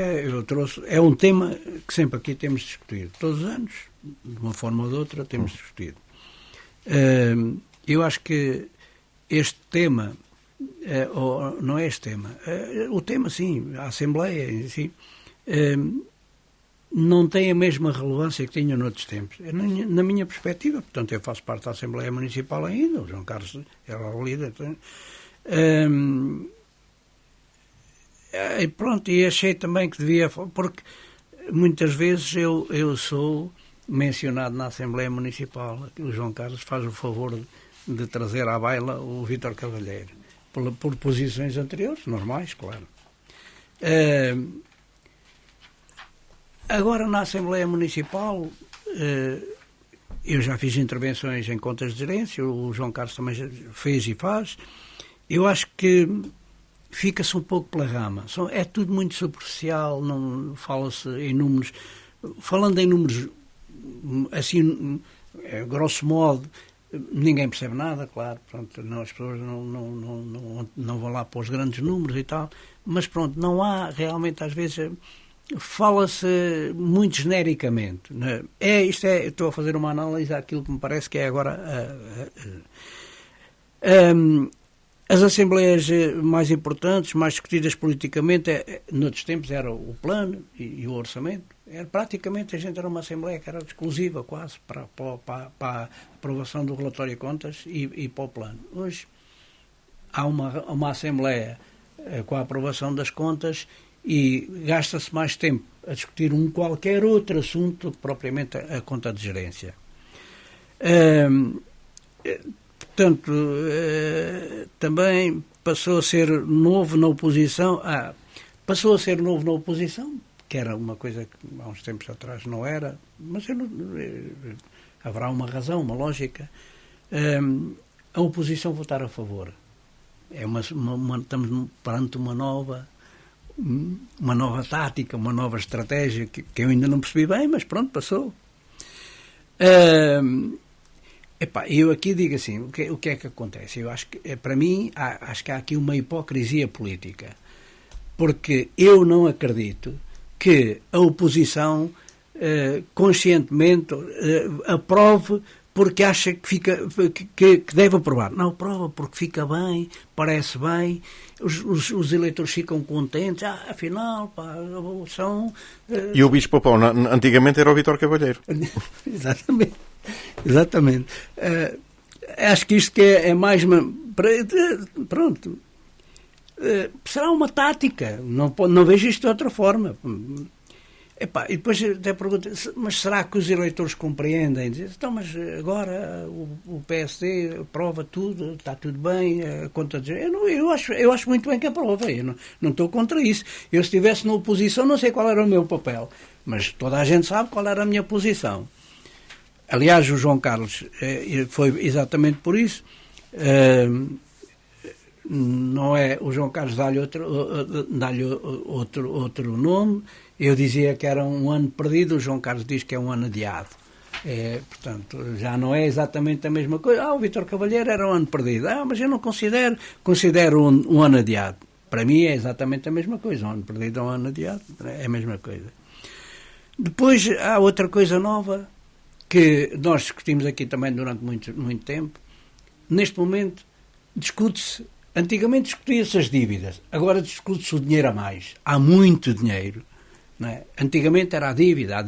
B: é um tema que sempre aqui temos discutido. Todos os anos, de uma forma ou de outra, temos discutido. Eu acho que este tema, ou não é este tema, o tema sim, a Assembleia em si, não tem a mesma relevância que tinha noutros tempos. Na minha perspectiva, portanto, eu faço parte da Assembleia Municipal ainda, o João Carlos era o líder. E pronto, e achei também que devia, porque muitas vezes eu sou mencionado na Assembleia Municipal, o João Carlos faz o favor de trazer à baila o Vítor Cavalheiro, por posições anteriores, normais, claro. Agora, na Assembleia Municipal, eu já fiz intervenções em contas de gerência, o João Carlos também fez e faz. Eu acho que fica-se um pouco pela rama. É tudo muito superficial, não fala-se em números. Falando em números, assim, grosso modo, ninguém percebe nada, claro. Pronto, não, as pessoas não vão lá para os grandes números e tal. Mas pronto, não há realmente, às vezes, fala-se muito genericamente. Né? Estou a fazer uma análise àquilo que me parece que é agora as assembleias mais importantes, mais discutidas politicamente, noutros tempos era o plano e o orçamento. Praticamente a gente era uma assembleia que era exclusiva quase para a aprovação do relatório de contas e para o plano. Hoje há uma assembleia com a aprovação das contas e gasta-se mais tempo a discutir qualquer outro assunto que propriamente a conta de gerência. Portanto, também passou a ser novo na oposição. Que era uma coisa que há uns tempos atrás não era, mas haverá uma razão, uma lógica. A oposição votar a favor. Estamos perante uma nova tática, uma nova estratégia que eu ainda não percebi bem, mas pronto, passou. Eu aqui digo assim, o que é que acontece? Eu acho que, para mim, acho que há aqui uma hipocrisia política, porque eu não acredito que a oposição conscientemente aprove porque acha que deve aprovar. Não aprova porque fica bem, parece bem, os eleitores ficam contentes, afinal, são...
A: E o Bispo Papão, antigamente era o Vítor Cavalheiro.
B: Exatamente. Acho que isto que é mais... Pronto. Será uma tática. Não vejo isto de outra forma. E depois até pergunto, mas será que os eleitores compreendem? Dizem, então, mas agora o PSD aprova tudo, está tudo bem, a conta de... Eu acho muito bem que aprova, eu não estou contra isso. Eu, se estivesse na oposição, não sei qual era o meu papel, mas toda a gente sabe qual era a minha posição. Aliás, o João Carlos foi exatamente por isso. Não é o João Carlos dá-lhe outro nome. Eu dizia que era um ano perdido, o João Carlos diz que é um ano adiado. Portanto, já não é exatamente a mesma coisa. O Vítor Cavalheiro era um ano perdido. Mas eu não considero um ano adiado. Para mim é exatamente a mesma coisa. Um ano perdido ou um ano adiado é a mesma coisa. Depois há outra coisa nova que nós discutimos aqui também durante muito, muito tempo. Neste momento discute-se. Antigamente discutia-se as dívidas, agora discute-se o dinheiro a mais. Há muito dinheiro. Não é? Antigamente era a dívida,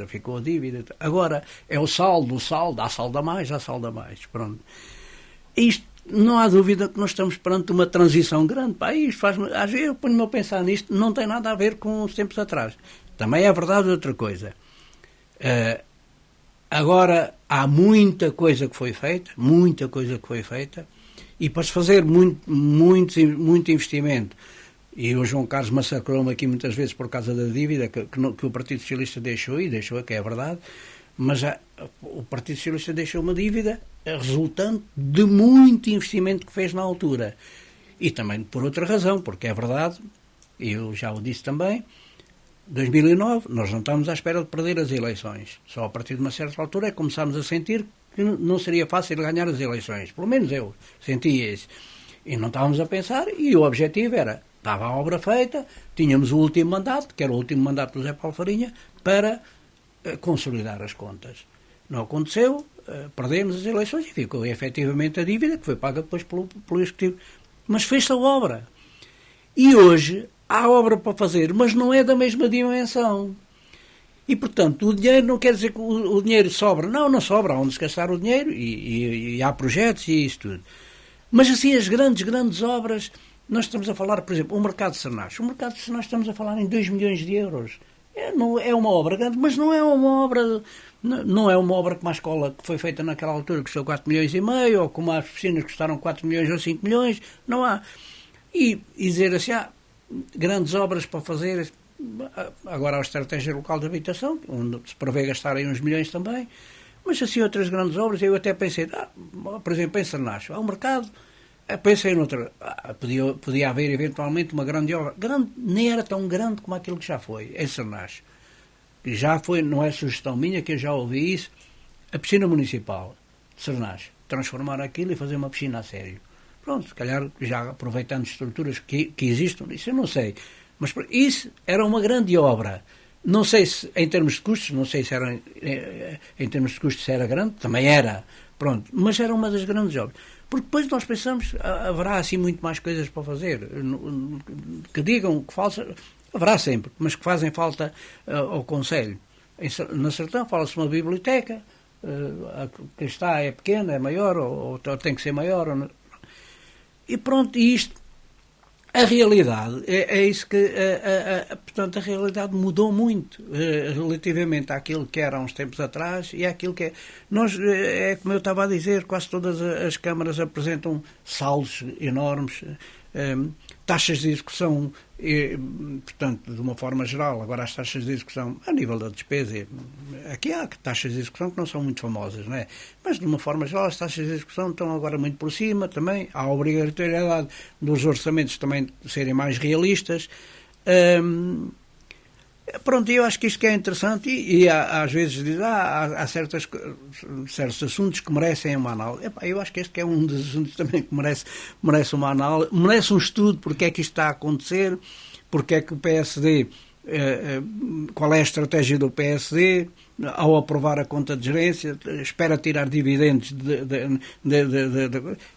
B: ficou a dívida. Agora é o saldo, há saldo a mais. Pronto. Isto não há dúvida que nós estamos perante uma transição grande. Pá, isto às vezes eu ponho-me a pensar nisto, não tem nada a ver com os tempos atrás. Também é verdade outra coisa. Agora há muita coisa que foi feita, e para se fazer muito investimento, e o João Carlos massacrou-me aqui muitas vezes por causa da dívida que o Partido Socialista deixou, que é verdade, mas o Partido Socialista deixou uma dívida resultante de muito investimento que fez na altura. E também por outra razão, porque é verdade, eu já o disse também, 2009, nós não estávamos à espera de perder as eleições. Só a partir de uma certa altura é que começámos a sentir que não seria fácil ganhar as eleições. Pelo menos eu sentia isso. E não estávamos a pensar, e o objetivo era, estava a obra feita, tínhamos o último mandato, que era o último mandato do Zé Paulo Farinha, para consolidar as contas. Não aconteceu, perdemos as eleições e ficou efetivamente a dívida, que foi paga depois pelo Executivo. Mas fez-se a obra. E hoje há obra para fazer, mas não é da mesma dimensão. E, portanto, o dinheiro não quer dizer que o dinheiro sobra. Não sobra, há onde se gastar o dinheiro e há projetos e isso tudo. Mas, assim, as grandes obras, nós estamos a falar, por exemplo, o Mercado de Sernache. O Mercado de Sernache estamos a falar em 2 milhões de euros. É uma obra grande, mas não é uma obra... Não é uma obra como a escola que foi feita naquela altura, que custou 4 milhões e meio, ou como as piscinas que custaram 4 milhões ou 5 milhões. Não há. E dizer assim, grandes obras para fazer... Agora há a estratégia local de habitação, onde se prevê gastar aí uns milhões também, mas assim outras grandes obras, eu até pensei, por exemplo, em Sernache, há um mercado, pensei noutra, podia haver eventualmente uma grande obra, nem era tão grande como aquilo que já foi, em Sernache. Já foi, não é sugestão minha, que eu já ouvi isso, a piscina municipal de Sernache, transformar aquilo e fazer uma piscina a sério. Pronto, se calhar já aproveitando estruturas que existam, isso eu não sei. Mas isso era uma grande obra. Não sei se, em termos de custos, não sei se era, em termos de custos se era grande, também era, pronto, mas era uma das grandes obras. Porque depois nós pensamos, haverá assim muito mais coisas para fazer, que digam, que falta, haverá sempre, mas que fazem falta ao Conselho. Na Sertão fala-se de uma biblioteca, a que está é pequena, é maior, ou tem que ser maior, e pronto, e isto, a realidade, é isso que, portanto, a realidade mudou muito relativamente àquilo que era há uns tempos atrás e àquilo que é. Nós, como eu estava a dizer, quase todas as câmaras apresentam saldos enormes, taxas de execução, portanto, de uma forma geral, agora as taxas de execução, a nível da despesa, aqui há taxas de execução que não são muito famosas, não é? Mas, de uma forma geral, as taxas de execução estão agora muito por cima também, há a obrigatoriedade dos orçamentos também serem mais realistas. Pronto, eu acho que isto que é interessante e às vezes diz, há certos assuntos que merecem uma análise. Eu acho que este que é um dos assuntos também que merece uma análise, merece um estudo, porque é que isto está a acontecer, porque é que o PSD, qual é a estratégia do PSD ao aprovar a conta de gerência, espera tirar dividendos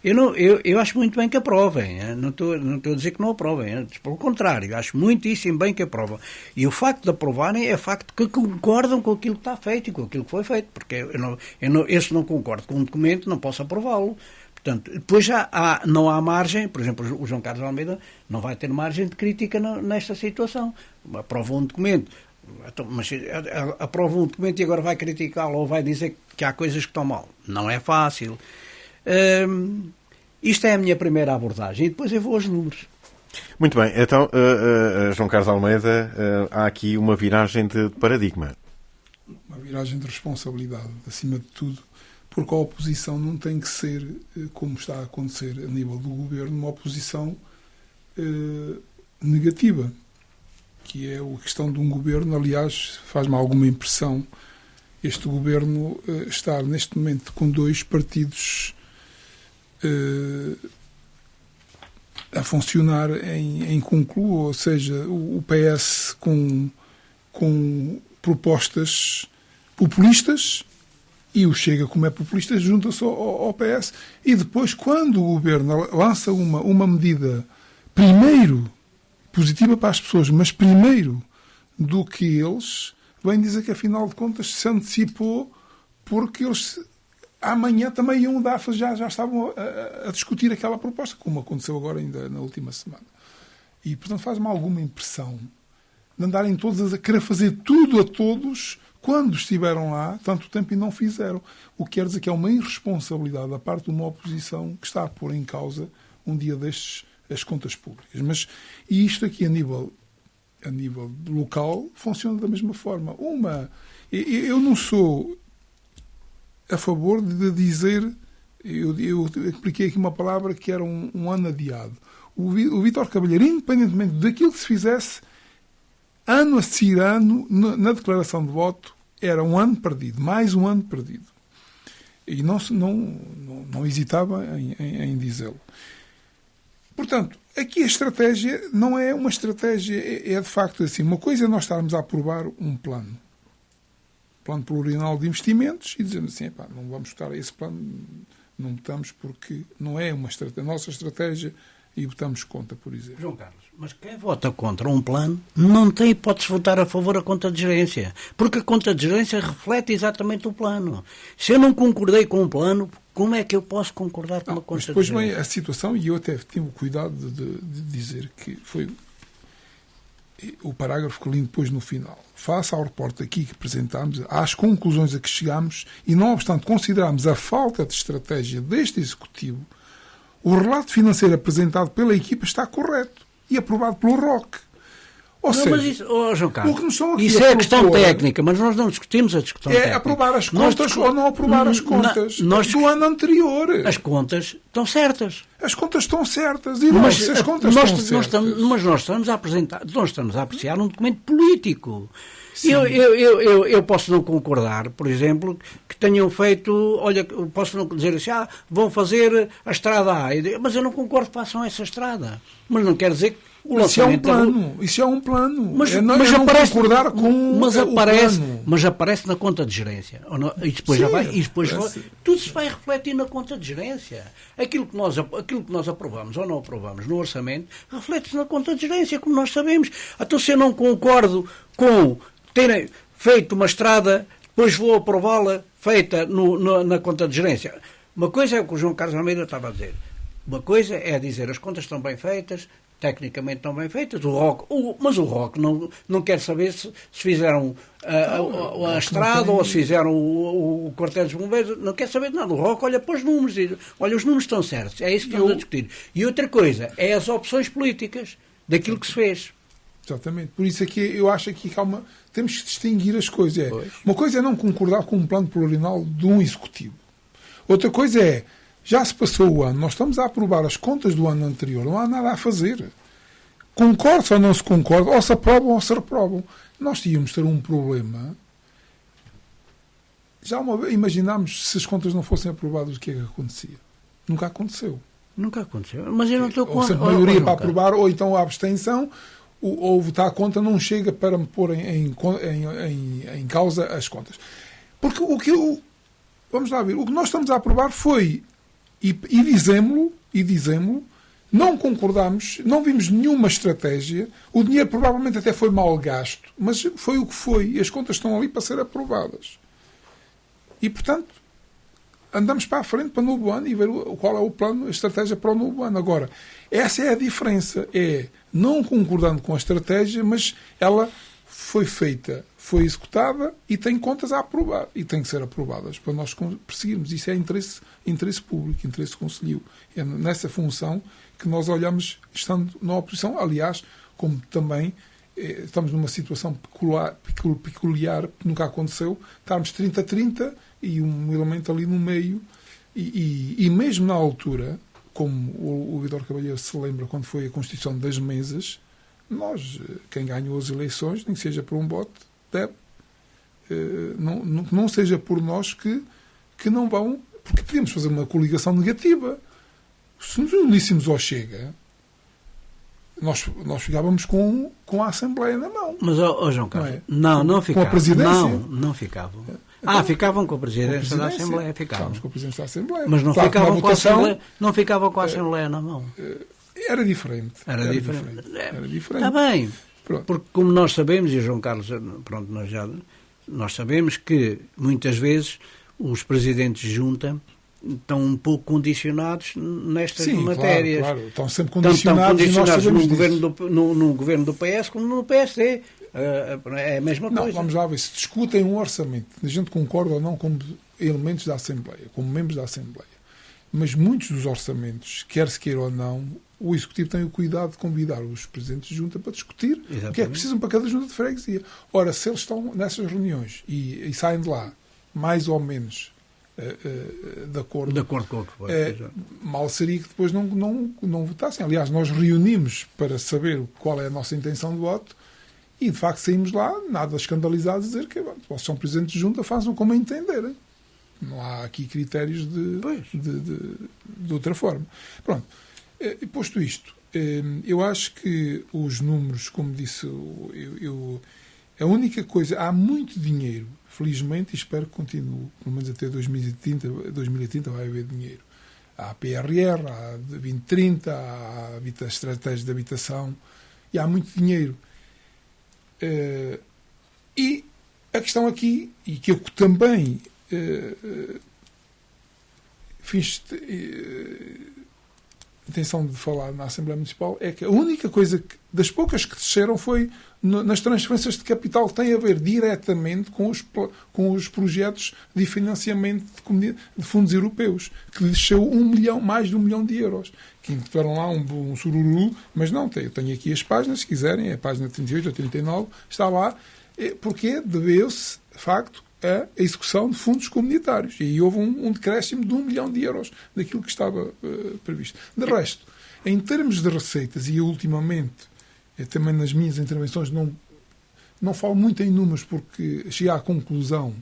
B: eu acho muito bem que aprovem, não estou a dizer que não aprovem, pelo contrário, acho muitíssimo bem que aprovam, e o facto de aprovarem é o facto que concordam com aquilo que está feito e com aquilo que foi feito, porque eu se não concordo com um documento não posso aprová-lo. Portanto, depois já não há margem, por exemplo, o João Carlos Almeida não vai ter margem de crítica nesta situação. Aprova um documento, mas aprova um documento e agora vai criticá-lo ou vai dizer que há coisas que estão mal. Não é fácil. Isto é a minha primeira abordagem e depois eu vou aos números.
A: Muito bem, então, João Carlos Almeida, há aqui uma viragem de paradigma.
C: Uma viragem de responsabilidade, acima de tudo, porque a oposição não tem que ser, como está a acontecer a nível do governo, uma oposição negativa, que é a questão de um governo. Aliás, faz-me alguma impressão este governo estar neste momento com 2 partidos a funcionar em concluo, ou seja, o PS com propostas populistas, e o Chega, como é populista, junta-se ao PS. E depois, quando o governo lança uma medida, primeiro, positiva para as pessoas, mas primeiro do que eles, vem dizer que, afinal de contas, se antecipou porque eles amanhã também iam dar, já estavam a discutir aquela proposta, como aconteceu agora ainda na última semana. E, portanto, faz-me alguma impressão de andarem todos a querer fazer tudo a todos quando estiveram lá tanto tempo e não fizeram. O que quer dizer que é uma irresponsabilidade da parte de uma oposição que está a pôr em causa, um dia destes, as contas públicas. Mas e isto aqui a nível local funciona da mesma forma. Eu não sou a favor de dizer, eu apliquei aqui uma palavra que era um ano adiado. O Vítor Cavalheiro, independentemente daquilo que se fizesse, ano a seguir ano, na declaração de voto, era um ano perdido, mais um ano perdido. E não hesitava em dizê-lo. Portanto, aqui a estratégia não é uma estratégia, é de facto assim. Uma coisa é nós estarmos a aprovar um plano plurianual de investimentos e dizendo assim, não vamos votar a esse plano, não votamos porque não é uma estratégia, a nossa estratégia, e votamos contra, por exemplo.
B: João Carlos, mas quem vota contra um plano não tem hipótese de votar a favor da conta de gerência, porque a conta de gerência reflete exatamente o plano. Se eu não concordei com o plano, como é que eu posso concordar com uma conta de gerência?
C: Depois vem a situação, e eu até tive o cuidado de dizer que foi o parágrafo que li depois no final. Face ao reporte aqui que apresentámos, às conclusões a que chegámos, e não obstante considerarmos a falta de estratégia deste Executivo, o relato financeiro apresentado pela equipa está correto e aprovado pelo ROC. Ou seja,
B: mas isso, João Carlos,
C: o que nos estão aqui
B: isso é a questão técnica, mas nós não discutimos a discussão técnica.
C: É aprovar as contas ou não aprovar as contas do ano anterior.
B: As contas estão certas.
C: As contas estão certas. E mas se as contas estão certas...
B: Mas nós estamos a apreciar um documento político. Eu posso não concordar, por exemplo, que tenham feito, eu posso não dizer assim, vão fazer a estrada A, mas eu não concordo que façam essa estrada. Mas não quer dizer que o lançamento...
C: Isso é um plano.
B: Mas
C: aparece, concordar com
B: mas aparece na conta de gerência. E depois, tudo se vai refletir na conta de gerência. Aquilo que nós aprovamos ou não aprovamos no orçamento reflete-se na conta de gerência, como nós sabemos. Então, se eu não concordo com terem feito uma estrada, depois vou aprová-la feita na conta de gerência. Uma coisa é o que o João Carlos Almeida estava a dizer. Uma coisa é dizer as contas estão bem feitas, tecnicamente estão bem feitas, mas o ROC não quer saber se fizeram a estrada ou se fizeram o quartel dos bombeiros, não quer saber de nada. O ROC olha para os números e diz, olha, os números estão certos, é isso que estamos a discutir. E outra coisa é as opções políticas daquilo que se fez.
C: Exatamente. Por isso é que eu acho que temos que distinguir as coisas. Uma coisa é não concordar com um plano plurianual de um executivo. Outra coisa é, já se passou o ano, nós estamos a aprovar as contas do ano anterior, não há nada a fazer. Concorda-se ou não se concorda, ou se aprovam ou se reprovam. Nós tínhamos ter um problema. Já imaginámos se as contas não fossem aprovadas, o que é que acontecia? Nunca aconteceu.
B: Nunca aconteceu. Mas eu não estou com
C: a maioria para aprovar, ou então a abstenção, ou votar contra não chega para me pôr em causa as contas. Porque vamos lá ver, o que nós estamos a aprovar foi, e dizemos-lo, não concordamos, não vimos nenhuma estratégia, o dinheiro provavelmente até foi mal gasto, mas foi o que foi, e as contas estão ali para ser aprovadas. E, portanto, andamos para a frente para o novo ano e ver qual é o plano, a estratégia para o novo ano. Agora, essa é a diferença, é não concordando com a estratégia, mas ela foi feita, foi executada e tem contas a aprovar e tem que ser aprovadas para nós perseguirmos. Isso é interesse público, interesse conselheiro. É nessa função que nós olhamos estando na oposição. Aliás, como também estamos numa situação peculiar que nunca aconteceu, estarmos 30-30 e um elemento ali no meio e mesmo na altura, como o Vítor Cavalheiro se lembra quando foi a constituição das mesas, nós, quem ganhou as eleições, nem que seja por um voto, deve, não seja por nós que não vão, porque podíamos fazer uma coligação negativa. Se nos uníssemos ao Chega, nós ficávamos com a Assembleia na mão.
B: Mas, João Carlos, não ficavam.
C: Com a Presidência?
B: Não ficavam. Ficavam com a Presidência da Assembleia.
C: Ficávamos com a Presidência da Assembleia.
B: Mas não ficavam com a Assembleia, não ficavam com a Assembleia na mão.
C: Era diferente.
B: Era diferente. Está bem. Pronto. Porque, como nós sabemos, e o João Carlos, pronto, nós sabemos que, muitas vezes, os presidentes de junta estão um pouco condicionados nestas
C: Sim,
B: matérias.
C: Claro. Estão sempre condicionados e nós sabemos
B: no governo do PS como no PSD. É a mesma coisa.
C: Não, vamos lá ver. Se discutem um orçamento, a gente concorda ou não com elementos da Assembleia, como membros da Assembleia, mas muitos dos orçamentos, quer se queira ou não, o Executivo tem o cuidado de convidar os presidentes de junta para discutir o que é que precisam para cada junta de freguesia. Ora, se eles estão nessas reuniões e saem de lá mais ou menos de acordo com o que vai, mal seria que depois não votassem. Aliás, nós reunimos para saber qual é a nossa intenção de voto e, de facto, saímos lá nada escandalizados a dizer que vocês são presidentes de junta, fazem como entenderem. Não há aqui critérios de outra forma. Pronto. Posto isto, eu acho que os números, como disse, a única coisa, há muito dinheiro, felizmente, e espero que continue, pelo menos até 2030 vai haver dinheiro. Há a PRR, há a 2030, há a estratégia de habitação, e há muito dinheiro. E a questão aqui, e que eu também fiz intenção de falar na Assembleia Municipal, é que a única coisa das poucas que desceram foi nas transferências de capital, tem a ver diretamente com os projetos de financiamento de fundos europeus, que desceu mais de 1 milhão de euros, que tiveram lá um sururu, mas não, eu tenho aqui as páginas, se quiserem, a página 38 ou 39, está lá, porque deveu-se, de facto, a execução de fundos comunitários. E aí houve um decréscimo de 1 milhão de euros daquilo que estava previsto. De resto, em termos de receitas, e eu ultimamente, também nas minhas intervenções, não falo muito em números porque cheguei à conclusão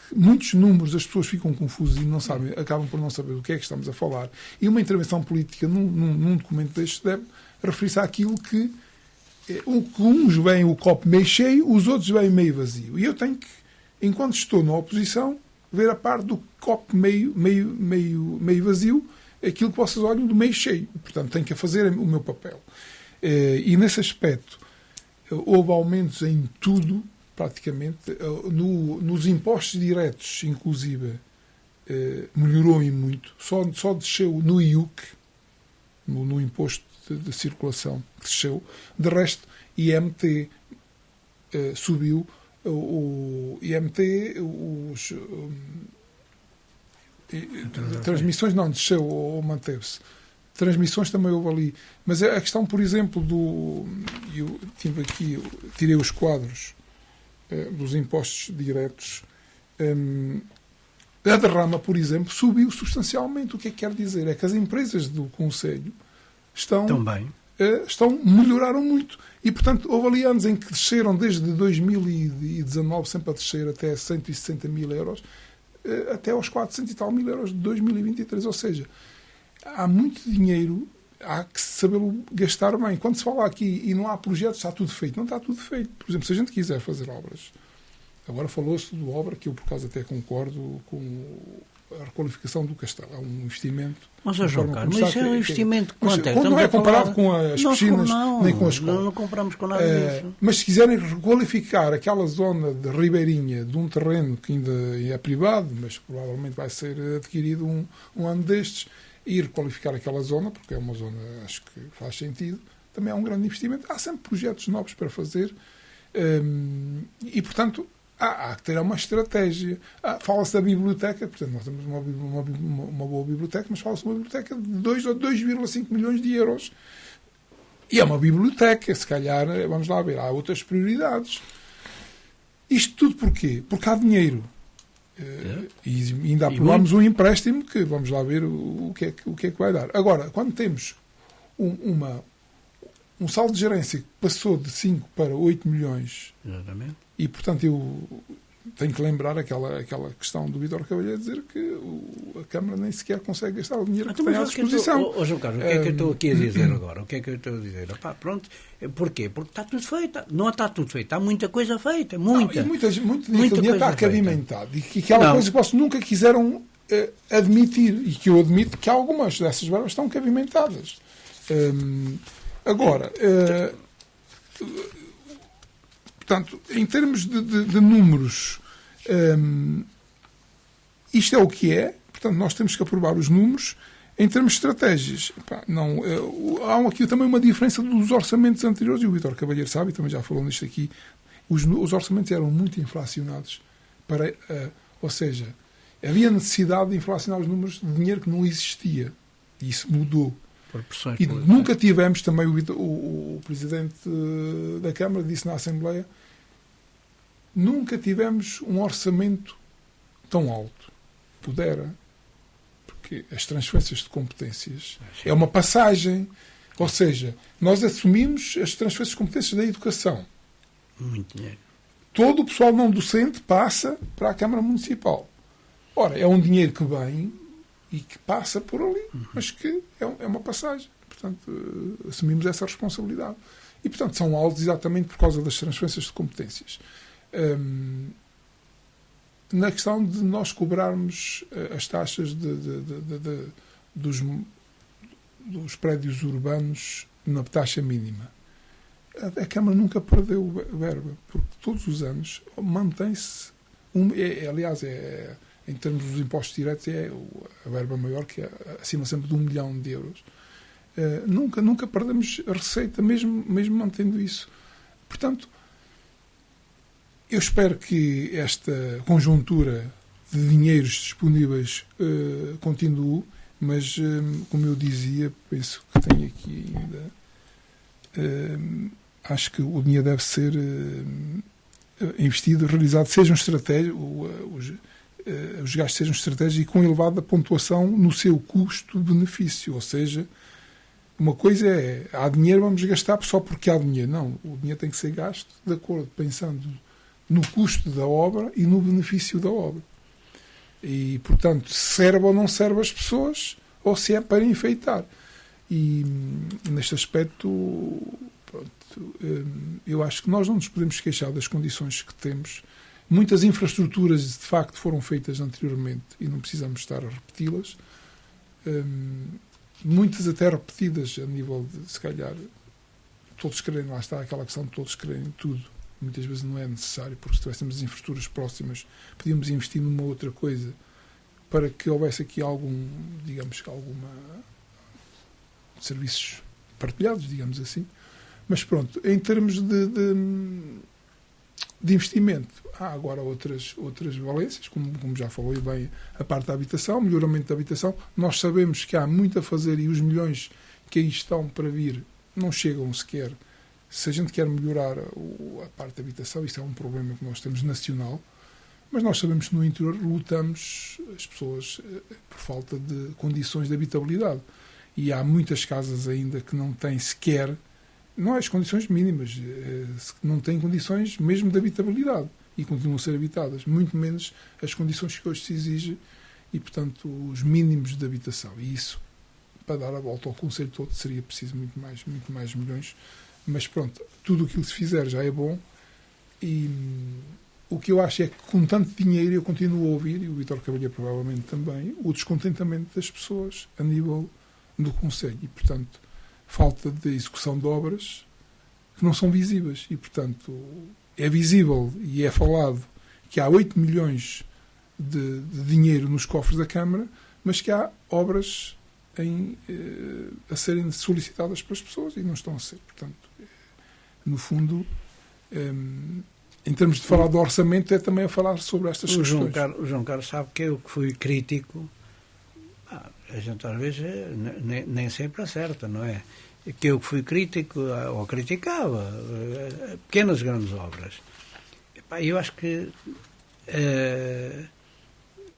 C: que muitos números as pessoas ficam confusas e não sabem, acabam por não saber do que é que estamos a falar. E uma intervenção política num documento deste deve referir-se àquilo que uns veem o copo meio cheio, os outros veem meio vazio. E eu tenho que, enquanto estou na oposição, ver a parte do copo meio vazio, aquilo que vocês olham do meio cheio. Portanto, tenho que fazer o meu papel. E nesse aspecto, houve aumentos em tudo, praticamente. Nos impostos diretos, inclusive, melhorou e muito. Só desceu no IUC, no imposto de circulação, que desceu. De resto, IMT subiu. O IMT, transmissões não desceu ou manteve-se. Transmissões também houve ali. Mas a questão, por exemplo, eu tive aqui, tirei os quadros dos impostos diretos. A derrama, por exemplo, subiu substancialmente. O que é que quer dizer? É que as empresas do Conselho melhoraram muito. E, portanto, houve ali anos em que desceram desde 2019, sempre a descer até 160 mil euros, até aos 400 e tal mil euros de 2023. Ou seja, há muito dinheiro, há que sabê-lo gastar bem. Quando se fala aqui e não há projetos, está tudo feito. Não está tudo feito. Por exemplo, se a gente quiser fazer obras, agora falou-se de obra que eu, por acaso, até concordo com a requalificação do castelo. É um investimento.
B: Mas, João Carlos, mas isso é um investimento quanto?
C: Não é comparado com as piscinas, nem com as escolas.
B: Não compramos com nada disso.
C: Mas se quiserem requalificar aquela zona de ribeirinha de um terreno que ainda é privado, mas provavelmente vai ser adquirido um ano destes, e requalificar aquela zona, porque é uma zona, acho que faz sentido, também é um grande investimento. Há sempre projetos novos para fazer e, portanto, há que ter uma estratégia. Fala-se da biblioteca, portanto, nós temos uma boa biblioteca, mas fala-se de uma biblioteca de 2 ou 2,5 milhões de euros. E é uma biblioteca, se calhar, vamos lá ver, há outras prioridades. Isto tudo porquê? Porque há dinheiro. E ainda aprovámos um empréstimo que vamos lá ver o que é que vai dar. Agora, quando temos um saldo de gerência que passou de 5 para 8 milhões,
B: exatamente.
C: E, portanto, eu tenho que lembrar aquela questão do Vítor Cavalheiro dizer que a Câmara nem sequer consegue gastar o dinheiro que tem à disposição.
B: João Carlos, o que é que eu estou aqui a dizer agora? O que é que eu estou a dizer? Pronto, porquê? Porque está tudo feito. Não está tudo feito. Há muita coisa feita. Muita.
C: Muito dinheiro está acabimentado. E que aquela coisa que vocês nunca quiseram admitir, e que eu admito que algumas dessas verbas estão cabimentadas. Agora... Portanto, em termos de números, isto é o que é, portanto, nós temos que aprovar os números em termos de estratégias. Há aqui também uma diferença dos orçamentos anteriores, e o Vítor Cavalheiro sabe, e também já falou nisto aqui, os orçamentos eram muito inflacionados, ou seja, havia necessidade de inflacionar os números de dinheiro que não existia, e isso mudou. E nunca tivemos, também o Presidente da Câmara disse na Assembleia, nunca tivemos um orçamento tão alto. Pudera, porque as transferências de competências é uma passagem, ou seja, nós assumimos as transferências de competências da educação.
B: Muito dinheiro.
C: Todo o pessoal não docente passa para a Câmara Municipal. Ora, é um dinheiro que vem e que passa por ali, mas que é uma passagem. Portanto, assumimos essa responsabilidade. E, portanto, são altos exatamente por causa das transferências de competências. Na questão de nós cobrarmos as taxas dos prédios urbanos na taxa mínima, a Câmara nunca perdeu verba, porque todos os anos mantém-se, aliás, em termos dos impostos diretos, é a verba maior, que é acima sempre de 1 milhão de euros. Nunca perdemos a receita, mesmo mantendo isso. Portanto, eu espero que esta conjuntura de dinheiros disponíveis continue, mas, como eu dizia, penso que tenho aqui ainda, acho que o dinheiro deve ser investido, realizado, sejam estratégicos, os gastos sejam estratégicos e com elevada pontuação no seu custo-benefício, ou seja, uma coisa é, há dinheiro, vamos gastar só porque há dinheiro. Não, o dinheiro tem que ser gasto de acordo, pensando no custo da obra e no benefício da obra. E, portanto, serve ou não serve as pessoas, ou se é para enfeitar. E, neste aspecto, pronto, eu acho que nós não nos podemos queixar das condições que temos. Muitas infraestruturas, de facto, foram feitas anteriormente e não precisamos estar a repeti-las. Muitas até repetidas a nível de, se calhar, todos querem, lá está aquela questão de todos querem tudo. Muitas vezes não é necessário, porque se tivéssemos infraestruturas próximas, podíamos investir numa outra coisa para que houvesse aqui serviços partilhados, digamos assim. Mas pronto, em termos de investimento, há agora outras valências, como já falou bem, a parte da habitação, melhoramento da habitação. Nós sabemos que há muito a fazer e os milhões que aí estão para vir não chegam sequer. Se a gente quer melhorar a parte da habitação, isso é um problema que nós temos nacional, mas nós sabemos que no interior lutamos as pessoas por falta de condições de habitabilidade. E há muitas casas ainda que não têm sequer, não é as condições mínimas, não têm condições mesmo de habitabilidade e continuam a ser habitadas, muito menos as condições que hoje se exigem e, portanto, os mínimos de habitação. E isso, para dar a volta ao conceito todo, seria preciso muito mais milhões. Mas pronto, tudo o que se fizer já é bom e o que eu acho é que com tanto dinheiro eu continuo a ouvir, e o Vítor Cavalheiro provavelmente também, o descontentamento das pessoas a nível do Conselho e, portanto, falta de execução de obras que não são visíveis e, portanto, é visível e é falado que há 8 milhões de dinheiro nos cofres da Câmara, mas que há obras a serem solicitadas pelas pessoas e não estão a ser. Portanto, no fundo, em termos de falar do orçamento, é também a falar sobre estas questões.
B: O João Carlos sabe que eu que fui crítico, a gente às vezes nem sempre acerta, não é? Que eu que fui crítico ou criticava pequenas grandes obras. Eu acho que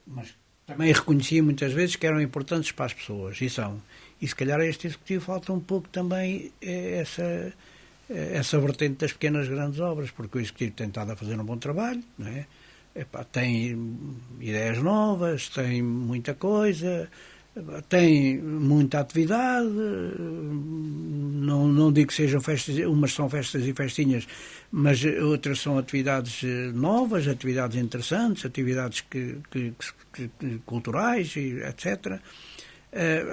B: mas também reconhecia muitas vezes que eram importantes para as pessoas, e são. E se calhar a este Executivo falta um pouco também essa vertente das pequenas grandes obras, porque o Executivo tem estado a fazer um bom trabalho, não é? Tem ideias novas, tem muita coisa, tem muita atividade, não digo que sejam festas, umas são festas e festinhas, mas outras são atividades novas, atividades interessantes, atividades culturais, etc.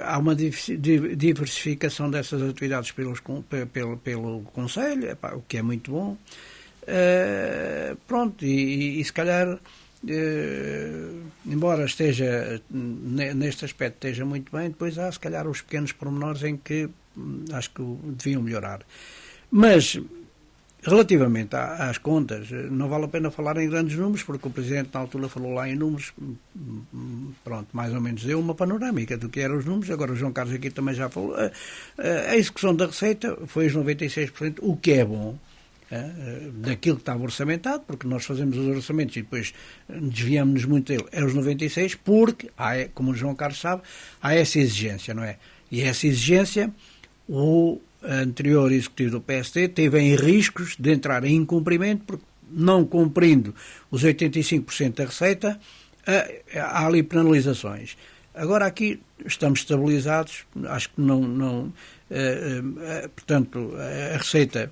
B: Há uma diversificação dessas atividades pelo Conselho, o que é muito bom. Pronto, e se calhar embora esteja, neste aspecto, esteja muito bem, depois há, se calhar, os pequenos pormenores em que acho que deviam melhorar. Mas, relativamente às contas, não vale a pena falar em grandes números, porque o Presidente na altura falou lá em números, pronto, mais ou menos deu uma panorâmica do que eram os números. Agora o João Carlos aqui também já falou. A execução da receita foi os 96%, o que é bom, daquilo que estava orçamentado, porque nós fazemos os orçamentos e depois desviamos-nos muito dele, é os 96%, porque, como o João Carlos sabe, há essa exigência, não é? E essa exigência, o anterior executivo do PST teve em riscos de entrar em incumprimento, porque não cumprindo os 85% da receita, há ali penalizações. Agora aqui estamos estabilizados, acho que portanto, a receita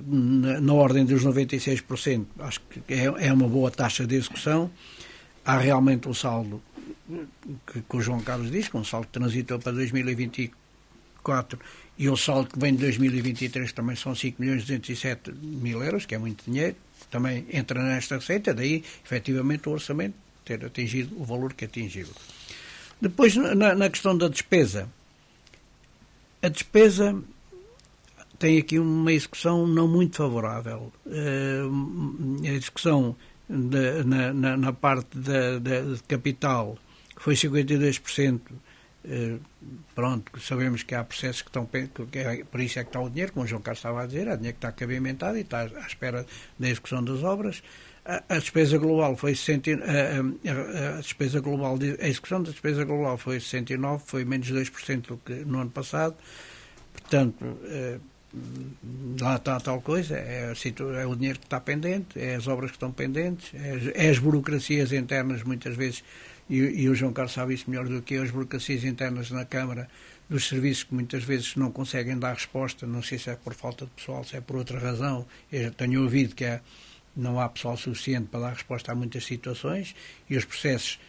B: na ordem dos 96%, acho que é uma boa taxa de execução. Há realmente um saldo que o João Carlos diz, que um saldo que transitou para 2024, e o saldo que vem de 2023 também são 5.207.000 euros, que é muito dinheiro, também entra nesta receita, daí efetivamente o orçamento ter atingido o valor que atingiu. Depois, na questão da despesa, a despesa tem aqui uma execução não muito favorável. A execução na parte de capital foi 52%. Pronto, sabemos que há processos que estão, por isso é que está o dinheiro, como o João Carlos estava a dizer, há dinheiro que está cabimentado e está à espera da execução das obras. A despesa global foi a execução da despesa global foi 69%, foi menos 2% do que no ano passado. Portanto, lá está a tal coisa, é o dinheiro que está pendente, é as obras que estão pendentes, é as burocracias internas, muitas vezes, e o João Carlos sabe isso melhor do que eu, as burocracias internas na Câmara, dos serviços que muitas vezes não conseguem dar resposta, não sei se é por falta de pessoal, se é por outra razão. Eu já tenho ouvido que não há pessoal suficiente para dar resposta a muitas situações, e os processos,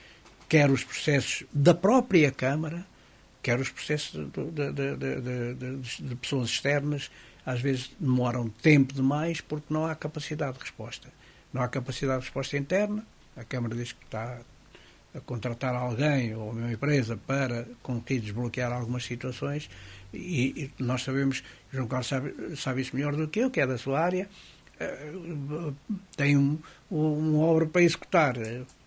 B: quer os processos da própria Câmara, quer os processos de pessoas externas, às vezes demoram tempo demais porque não há capacidade de resposta. Não há capacidade de resposta interna. A Câmara diz que está a contratar alguém ou uma empresa para conseguir desbloquear algumas situações, e nós sabemos, o João Carlos sabe isso melhor do que eu, que é da sua área, tem uma obra para executar,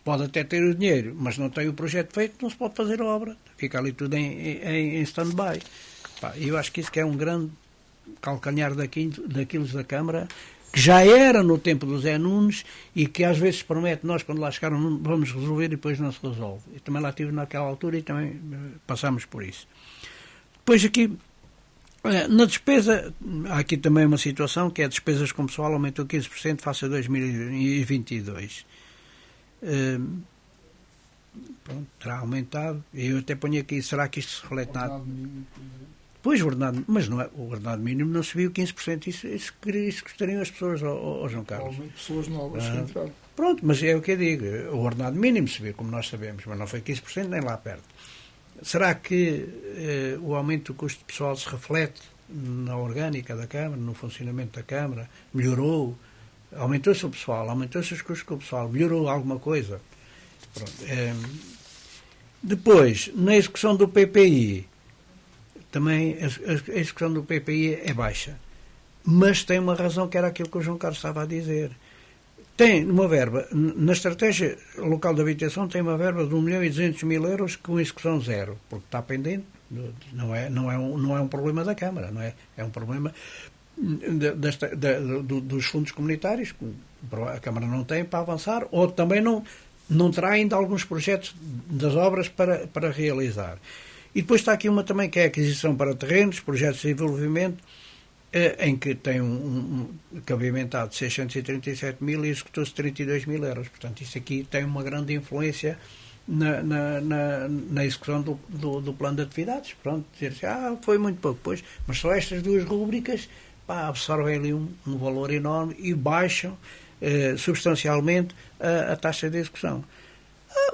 B: pode até ter o dinheiro, mas não tem o projeto feito, não se pode fazer a obra, fica ali tudo em stand-by. Eu acho que isso que é um grande calcanhar daqueles da Câmara, que já era no tempo do Zé Nunes e que às vezes promete, nós quando lá chegaram vamos resolver e depois não se resolve. Eu também lá estive naquela altura e também passámos por isso. Depois aqui, na despesa, há aqui também uma situação que é despesas com pessoal aumentou 15% face a 2022. Pronto, terá aumentado. Eu até ponho aqui, será que isto se reflete na... Pois, mas não é, o ordenado mínimo não subiu 15%, isso gostariam as pessoas, João Carlos.
C: Pessoas novas que entraram.
B: Pronto, mas é o que eu digo, o ordenado mínimo subiu, como nós sabemos, mas não foi 15% nem lá perto. Será que o aumento do custo pessoal se reflete na orgânica da Câmara, no funcionamento da Câmara? Melhorou? Aumentou-se o pessoal, aumentou-se os custos com o pessoal, melhorou alguma coisa? Pronto. Depois, na execução do PPI, também a execução do PPI é baixa. Mas tem uma razão, que era aquilo que o João Carlos estava a dizer. Tem uma verba, na estratégia local de habitação, tem uma verba de 1.200.000 euros com execução zero, porque está pendente. Não é um problema da Câmara, não é? É um problema dos fundos comunitários, que a Câmara não tem para avançar, ou também não terá ainda alguns projetos das obras para realizar. E depois está aqui uma também, que é a aquisição para terrenos, projetos de desenvolvimento, em que tem um cabimentado de 637.000 e executou-se 32.000 euros. Portanto, isso aqui tem uma grande influência na execução do plano de atividades. Pronto, dizer-se, foi muito pouco, pois, mas só estas duas rúbricas absorvem ali um valor enorme e baixam substancialmente a taxa de execução.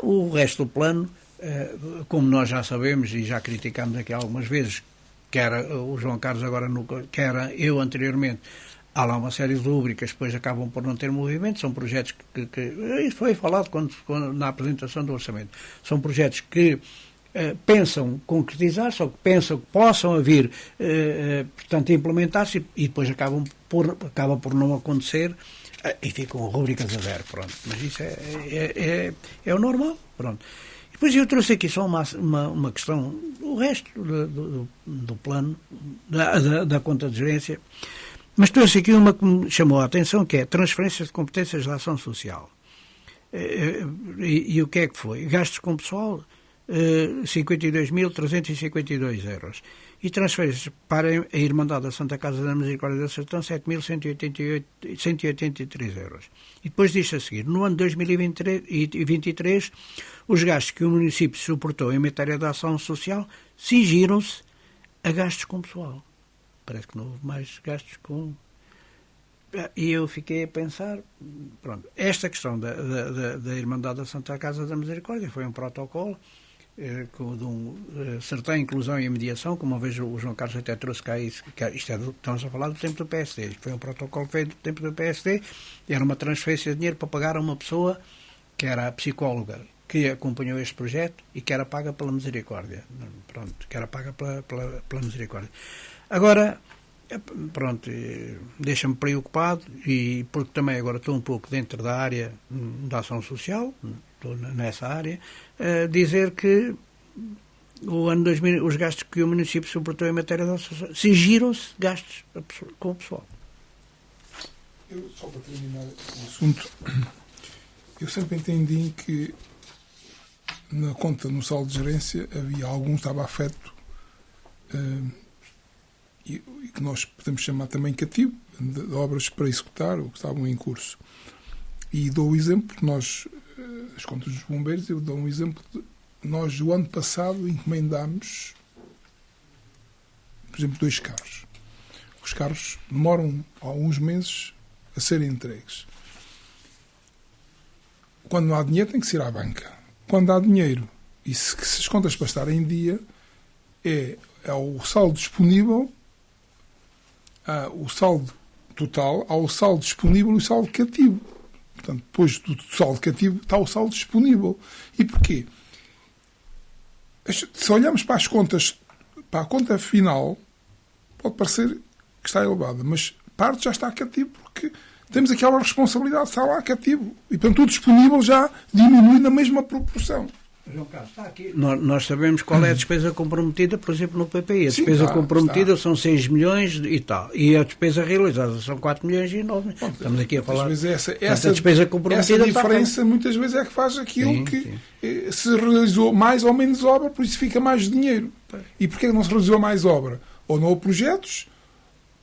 B: O resto do plano, como nós já sabemos e já criticámos aqui algumas vezes, quer o João Carlos agora, quer eu anteriormente, há lá uma série de rubricas que depois acabam por não ter movimento, são projetos que isso foi falado na apresentação do orçamento, são projetos que pensam concretizar, só que pensam que possam vir, portanto, implementar-se e depois acaba por não acontecer e ficam rubricas a zero, pronto. Mas isso é o normal, pronto. E depois eu trouxe aqui só uma questão, o resto do plano, da conta de gerência, mas trouxe aqui uma que me chamou a atenção, que é transferências de competências da ação social. E o que é que foi? Gastos com pessoal, 52.352 euros. E transferências para a Irmandade da Santa Casa da Misericórdia do Sertão, 7.183 euros. E depois diz a seguir, no ano de 2023, os gastos que o município suportou em matéria de ação social cingiram-se a gastos com pessoal. Parece que não houve mais gastos com... E eu fiquei a pensar, pronto, esta questão da Irmandade da Santa Casa da Misericórdia foi um protocolo de certa inclusão e mediação, como uma vez o João Carlos até trouxe cá isso, estamos a falar do tempo do PSD, foi um protocolo que veio do tempo do PSD, era uma transferência de dinheiro para pagar a uma pessoa que era a psicóloga que acompanhou este projeto e que era paga pela Misericórdia, pronto, que era paga pela Misericórdia. Agora, pronto, deixa-me preocupado, e porque também agora estou um pouco dentro da área da ação social, estou nessa área, dizer que o ano 2000, os gastos que o município suportou em matéria de ação social, cingiram-se gastos com o pessoal.
C: Eu, só para terminar o assunto, eu sempre entendi que na conta, no saldo de gerência, havia algum estava afeto e que nós podemos chamar também cativo, de obras para executar ou que estavam em curso. E dou o exemplo, nós, as contas dos bombeiros, eu dou um exemplo, nós o ano passado encomendámos, por exemplo, 2 carros. Os carros demoram alguns meses a serem entregues. Quando não há dinheiro tem que se ir à banca. Quando há dinheiro, e se as contas para estarem em dia, é o saldo disponível, o saldo total, há o saldo disponível e o saldo cativo. Portanto, depois do saldo cativo está o saldo disponível. E porquê? Se olharmos para as contas, para a conta final, pode parecer que está elevada, mas parte já está cativo, porque temos aquela responsabilidade, está lá cativo. E, portanto, o disponível já diminui na mesma proporção.
B: João Carlos, está aqui. Nós sabemos qual é a despesa comprometida, por exemplo, no PPI. A despesa comprometida são 6 milhões e tal. E a despesa realizada são 4 milhões e 9 milhões. Estamos aqui a falar.
C: Essa
B: despesa comprometida,
C: essa diferença muitas vezes é que faz aquilo se realizou mais ou menos obra, por isso fica mais dinheiro. E porquê não se realizou mais obra? Ou não houve projetos,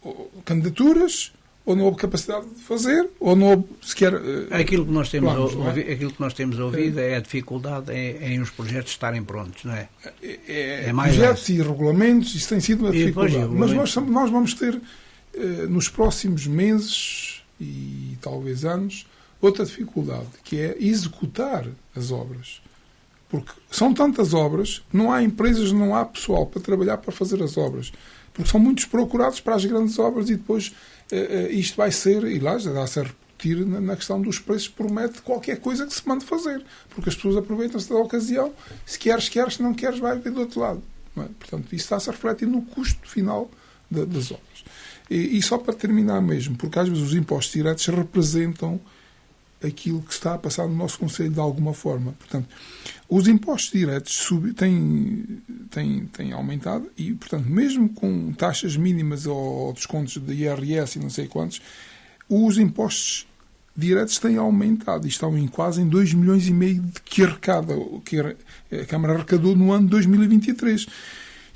C: ou candidaturas, ou não houve capacidade de fazer, ou não houve sequer...
B: Aquilo que nós temos ouvido é a dificuldade em os projetos estarem prontos, não é?
C: É mais projetos e regulamentos, isso tem sido uma dificuldade. Mas nós vamos ter, nos próximos meses e talvez anos, outra dificuldade, que é executar as obras. Porque são tantas obras, não há empresas, não há pessoal para trabalhar para fazer as obras. Porque são muitos procurados para as grandes obras e depois isto vai ser, e lá já dá-se a repetir na questão dos preços, promete qualquer coisa que se mande fazer, porque as pessoas aproveitam-se da ocasião, se queres, se não queres, vai vir do outro lado. Não é? Portanto, isso está-se a refletir no custo final das obras. E só para terminar mesmo, porque às vezes os impostos diretos representam aquilo que está a passar no nosso Conselho de alguma forma. Portanto, os impostos diretos têm aumentado e, portanto, mesmo com taxas mínimas ou descontos de IRS e não sei quantos, os impostos diretos têm aumentado e estão quase em 2,5 milhões de que a Câmara arrecadou no ano de 2023.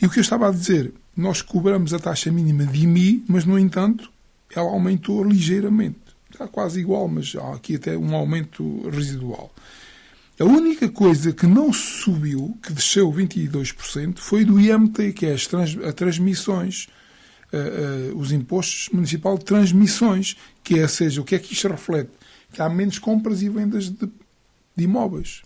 C: E o que eu estava a dizer, nós cobramos a taxa mínima de IMI, mas, no entanto, ela aumentou ligeiramente. Está quase igual, mas há aqui até um aumento residual. A única coisa que não subiu, que desceu 22%, foi do IMT, que é as transmissões, os impostos municipais de transmissões, que é, seja, o que é que isto reflete? Que há menos compras e vendas de imóveis.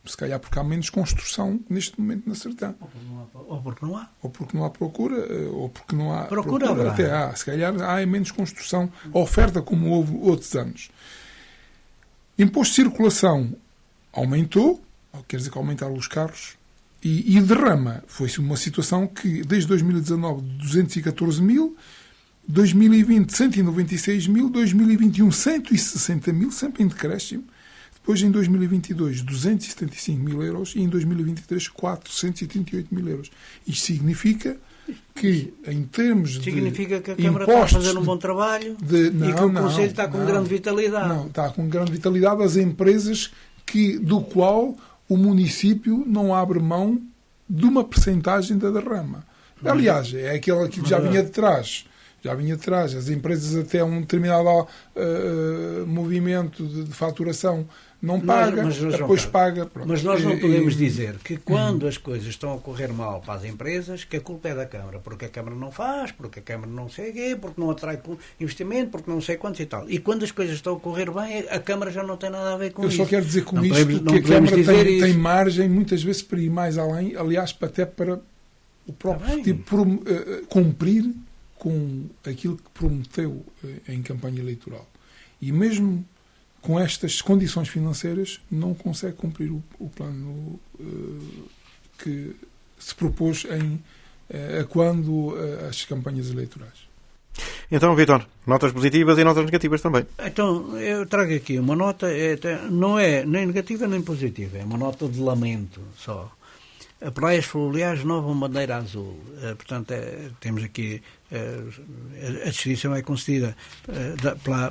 C: Se calhar porque há menos construção neste momento na Sertã.
B: Ou porque não há.
C: Ou porque não há procura, ou porque não há
B: Procura
C: até há. Se calhar há menos construção, oferta como houve outros anos. Imposto de circulação aumentou, quer dizer que aumentaram os carros, e derrama. Foi uma situação que desde 2019 214 mil, 2020 196 mil, 2021 160 mil, sempre em decréscimo. Depois, em 2022, 275 mil euros e em 2023, 438 mil euros. Isto significa que, em termos de
B: significa que a Câmara está a fazer um bom trabalho e que o Conselho está com grande vitalidade.
C: Não, está com grande vitalidade as empresas do qual o município não abre mão de uma percentagem da derrama. Aliás, é aquilo que já vinha de trás. As empresas até um determinado movimento de faturação não paga, depois paga. Pronto.
B: Mas nós não podemos dizer que quando as coisas estão a correr mal para as empresas, que a culpa é da Câmara, porque a Câmara não faz, porque a Câmara não sei o quê, porque não atrai investimento, porque não sei quantos e tal. E quando as coisas estão a correr bem, a Câmara já não tem nada a ver com isso.
C: Eu só quero dizer com isto que a Câmara tem margem, muitas vezes, para ir mais além, aliás, até para o próprio cumprir com aquilo que prometeu em campanha eleitoral. E mesmo com estas condições financeiras, não consegue cumprir o plano que se propôs quando as campanhas eleitorais.
A: Então, Vítor, notas positivas e notas negativas também.
B: Então, eu trago aqui uma nota, não é nem negativa nem positiva, é uma nota de lamento só. A Praias Fluviais Nova Bandeira Azul. Portanto, temos aqui, a distinção é concedida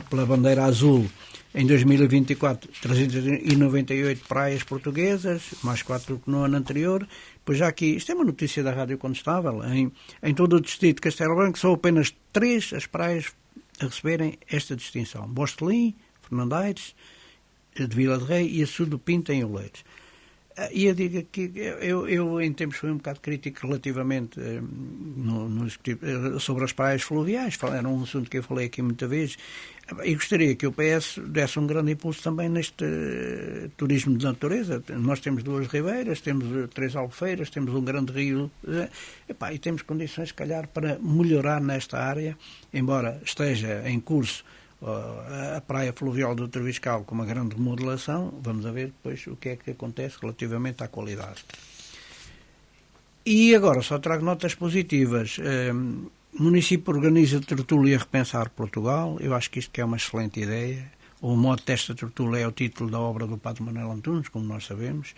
B: pela Bandeira Azul. Em 2024, 398 praias portuguesas, mais 4 do que no ano anterior. Pois já aqui, isto é uma notícia da Rádio Contestável, em todo o distrito de Castelo Branco são apenas 3 as praias a receberem esta distinção. Bostelim, Fernandaires, de Vila de Rei e a Sul do Pinto, em Oleiros. E eu digo que eu em tempos fui um bocado crítico relativamente sobre as praias fluviais, era um assunto que eu falei aqui muita vez, e gostaria que o PS desse um grande impulso também neste turismo de natureza. Nós temos 2 ribeiras, temos 3 albufeiras, temos um grande rio, e temos condições, se calhar, para melhorar nesta área, embora esteja em curso a praia fluvial do Treviscal com uma grande remodelação. Vamos a ver depois o que é que acontece relativamente à qualidade. E agora só trago notas positivas. O município organiza tertúlia Repensar Portugal. Eu acho que isto que é uma excelente ideia. O mote desta tertúlia é o título da obra do Padre Manuel Antunes, como nós sabemos.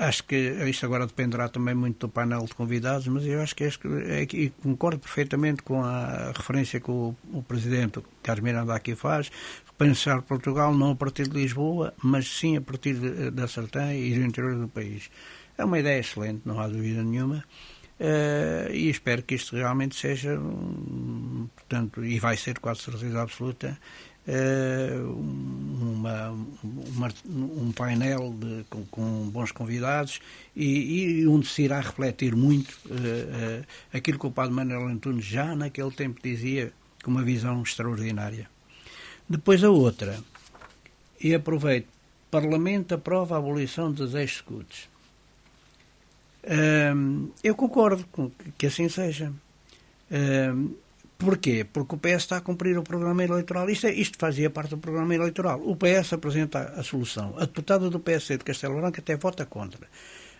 B: Acho que isto agora dependerá também muito do painel de convidados, mas eu acho que e concordo perfeitamente com a referência que o Presidente Carlos Miranda aqui faz. Pensar Portugal não a partir de Lisboa, mas sim a partir da Sertã e do interior do país. É uma ideia excelente, não há dúvida nenhuma, e espero que isto realmente seja, portanto, e vai ser quase certeza absoluta, um painel com bons convidados e onde se irá refletir muito aquilo que o Padre Manuel Antunes já naquele tempo dizia, com uma visão extraordinária. Depois a outra, e aproveito, Parlamento aprova a abolição dos ex-escudos. Eu concordo com que assim seja. Porquê? Porque o PS está a cumprir o programa eleitoral. Isto fazia parte do programa eleitoral. O PS apresenta a solução. A deputada do PSD de Castelo Branco até vota contra.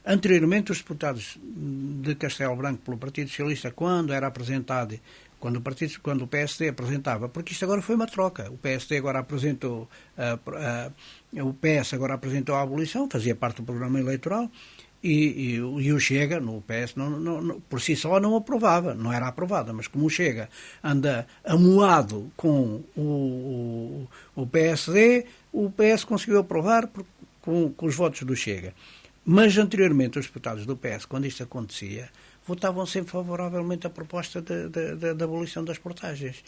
B: Anteriormente, os deputados de Castelo Branco pelo Partido Socialista, quando era apresentado, quando o PSD apresentava, porque isto agora foi uma troca. O PSD agora apresentou, o PS agora apresentou a abolição, fazia parte do programa eleitoral. E o Chega, no PS, por si só não aprovava, não era aprovada, mas como o Chega anda amuado com o PSD, o PS conseguiu aprovar com os votos do Chega. Mas anteriormente os deputados do PS, quando isto acontecia, votavam sempre favoravelmente a proposta da abolição das portagens.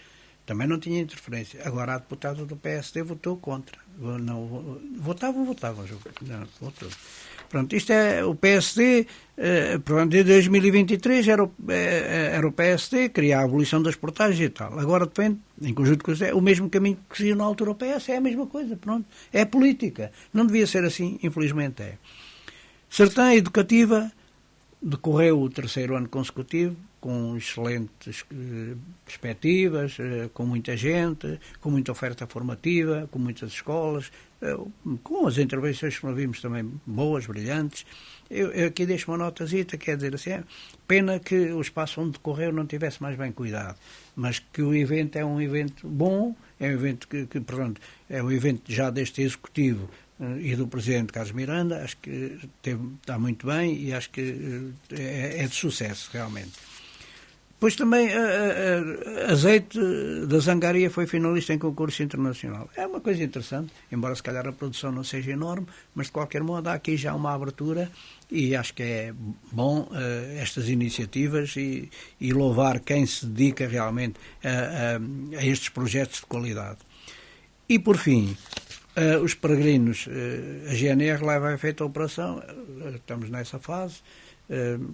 B: Também não tinha interferência. Agora a deputada do PSD votou contra. Votavam. Não, votou. Pronto, isto é o PSD, pronto, em 2023 era o PSD, queria a abolição das portagens e tal. Agora depende, em conjunto com o mesmo caminho que seguiu na altura o PS, é a mesma coisa, pronto. É política. Não devia ser assim, infelizmente é. Sertã Educativa decorreu o 3º ano consecutivo, com excelentes perspectivas, com muita gente, com muita oferta formativa, com muitas escolas, com as intervenções que nós vimos também boas, brilhantes. Eu aqui deixo uma notazita, quer dizer assim, pena que o espaço onde decorreu não tivesse mais bem cuidado, mas que o evento é um evento bom, é um evento que pronto, é um evento já deste Executivo e do Presidente Carlos Miranda, acho que está muito bem e acho que é de sucesso, realmente. Depois também azeite da Zangaria foi finalista em concurso internacional. É uma coisa interessante, embora se calhar a produção não seja enorme, mas de qualquer modo há aqui já uma abertura e acho que é bom estas iniciativas e louvar quem se dedica realmente a estes projetos de qualidade. E por fim, os peregrinos, a GNR leva a efeito a operação, estamos nessa fase.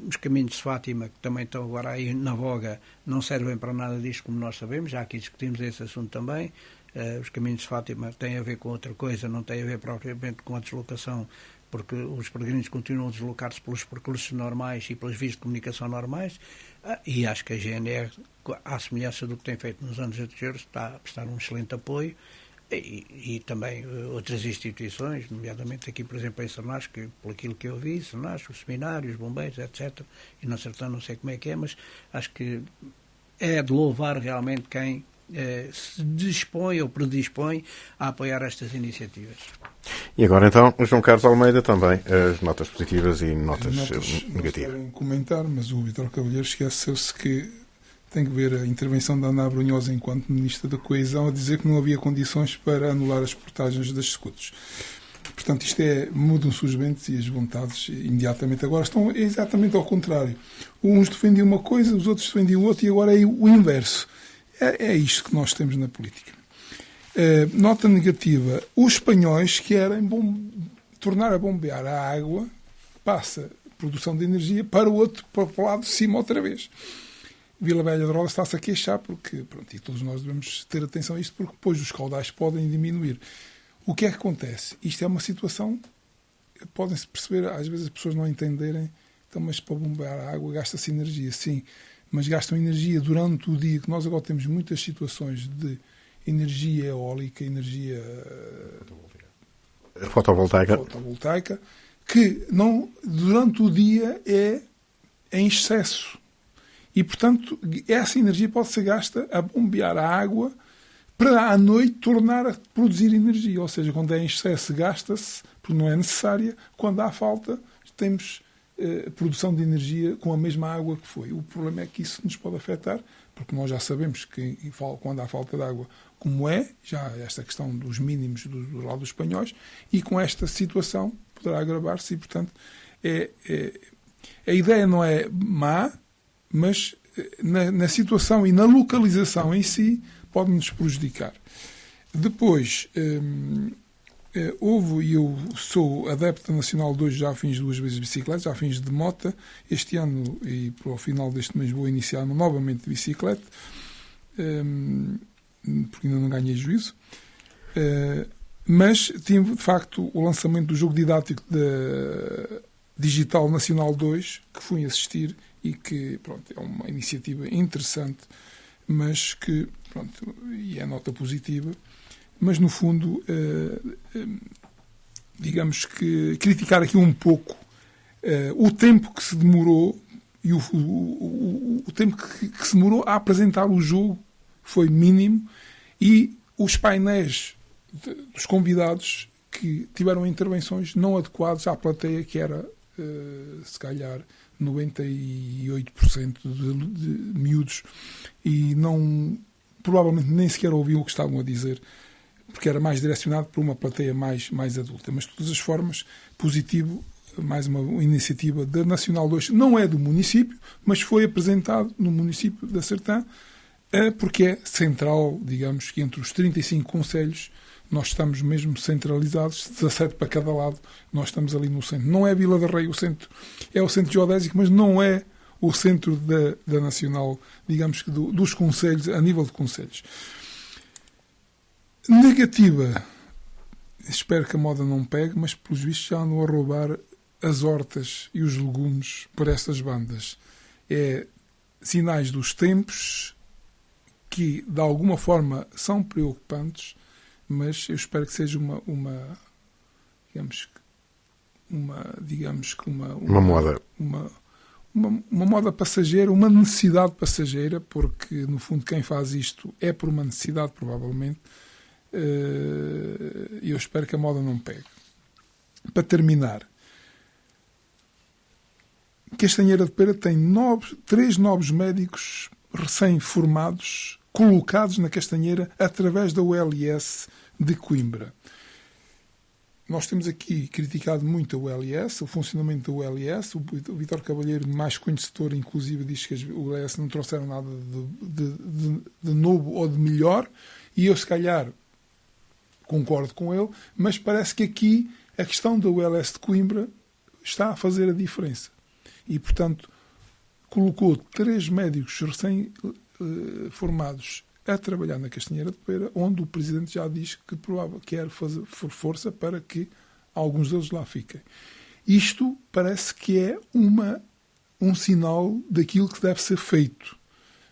B: Os caminhos de Fátima, que também estão agora aí na voga, não servem para nada disto, como nós sabemos, já aqui discutimos esse assunto também. Os caminhos de Fátima têm a ver com outra coisa, não têm a ver propriamente com a deslocação, porque os peregrinos continuam a deslocar-se pelos percursos normais e pelas vias de comunicação normais, e acho que a GNR, à semelhança do que tem feito nos anos anteriores, está a prestar um excelente apoio. E também outras instituições, nomeadamente aqui, por exemplo, em Sernás, que por aquilo que eu vi, Sernás, os seminários, os bombeiros, etc. E na Sertã não sei como é que é, mas acho que é de louvar realmente quem se dispõe ou predispõe a apoiar estas iniciativas.
A: E agora então, João Carlos Almeida também, as notas positivas e notas negativas.
C: Não comentar, mas o Vítor Cavalheiro esqueceu-se que tem que ver a intervenção da Ana Abrunhosa enquanto Ministra da Coesão a dizer que não havia condições para anular as portagens das escutas. Portanto, isto mudam-se os ventos e as vontades imediatamente. Agora estão exatamente ao contrário. Uns defendiam uma coisa, os outros defendiam outra e agora é o inverso. É isto que nós temos na política. Nota negativa. Os espanhóis querem tornar a bombear a água, passa a produção de energia, para o lado de cima outra vez. Vila Velha de Rodas está-se a queixar porque, pronto, e todos nós devemos ter atenção a isto porque depois os caudais podem diminuir. O que é que acontece? Isto é uma situação, podem-se perceber, às vezes as pessoas não entenderem, então, mas para bombear a água gasta-se energia, sim, mas gastam energia durante o dia, que nós agora temos muitas situações de energia eólica, energia fotovoltaica, que não, durante o dia é em excesso. E, portanto, essa energia pode ser gasta a bombear a água para, à noite, tornar a produzir energia. Ou seja, quando é em excesso, gasta-se, porque não é necessária. Quando há falta, temos produção de energia com a mesma água que foi. O problema é que isso nos pode afetar, porque nós já sabemos que, quando há falta de água, como já esta questão dos mínimos do lado dos espanhóis, e com esta situação poderá agravar-se. E, portanto, a ideia não é má, mas na situação e na localização em si pode-nos prejudicar. Depois, e eu sou adepto Nacional 2, já fiz 2 vezes bicicleta, já fiz de moto. Este ano e para o final deste mês vou iniciar novamente de bicicleta, porque ainda não ganhei juízo. Mas tive, de facto, o lançamento do jogo didático da Digital Nacional 2, que fui assistir, e que, pronto, é uma iniciativa interessante, mas que, pronto, e é nota positiva, mas no fundo, digamos que criticar aqui um pouco o tempo que se demorou e o tempo que se demorou a apresentar o jogo foi mínimo, e os painéis dos convidados que tiveram intervenções não adequadas à plateia, que era, se calhar, 98% de miúdos, e provavelmente nem sequer ouviam o que estavam a dizer, porque era mais direcionado para uma plateia mais adulta. Mas, de todas as formas, positivo, mais uma iniciativa da Nacional 2, não é do município, mas foi apresentado no município da Sertã, porque é central, digamos, que entre os 35 concelhos Nós estamos mesmo centralizados, 17 para cada lado, nós estamos ali no centro. Não é Vila da Rei o centro, é o centro geodésico, mas não é o centro da Nacional, digamos que dos concelhos, a nível de concelhos. Negativa, espero que a moda não pegue, mas pelos vistos já andam a roubar as hortas e os legumes por estas bandas. É sinais dos tempos que, de alguma forma, são preocupantes, mas eu espero que seja uma
A: moda.
C: Uma moda passageira, uma necessidade passageira, porque, no fundo, quem faz isto é por uma necessidade, provavelmente, e eu espero que a moda não pegue. Para terminar, Castanheira de Pera tem 3 novos médicos recém-formados colocados na Castanheira através da ULS de Coimbra. Nós temos aqui criticado muito a ULS, o funcionamento da ULS. O Vítor Cavalheiro, mais conhecedor, inclusive, diz que as ULS não trouxeram nada de novo ou de melhor, e eu, se calhar, concordo com ele, mas parece que aqui a questão da ULS de Coimbra está a fazer a diferença. E, portanto, colocou 3 médicos recém-formados a trabalhar na Castanheira de Pera, onde o Presidente já diz que quer fazer força para que alguns deles lá fiquem. Isto parece que é um sinal daquilo que deve ser feito.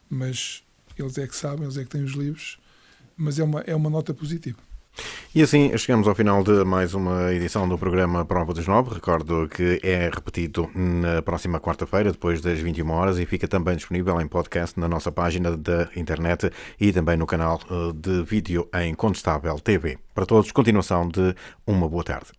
C: Mas eles é que sabem, eles é que têm os livros, mas é uma nota positiva.
A: E assim chegamos ao final de mais uma edição do programa Prova dos 9. Recordo que é repetido na próxima quarta-feira, depois das 21 horas, e fica também disponível em podcast na nossa página da internet e também no canal de vídeo em Condestável TV. Para todos, continuação de uma boa tarde.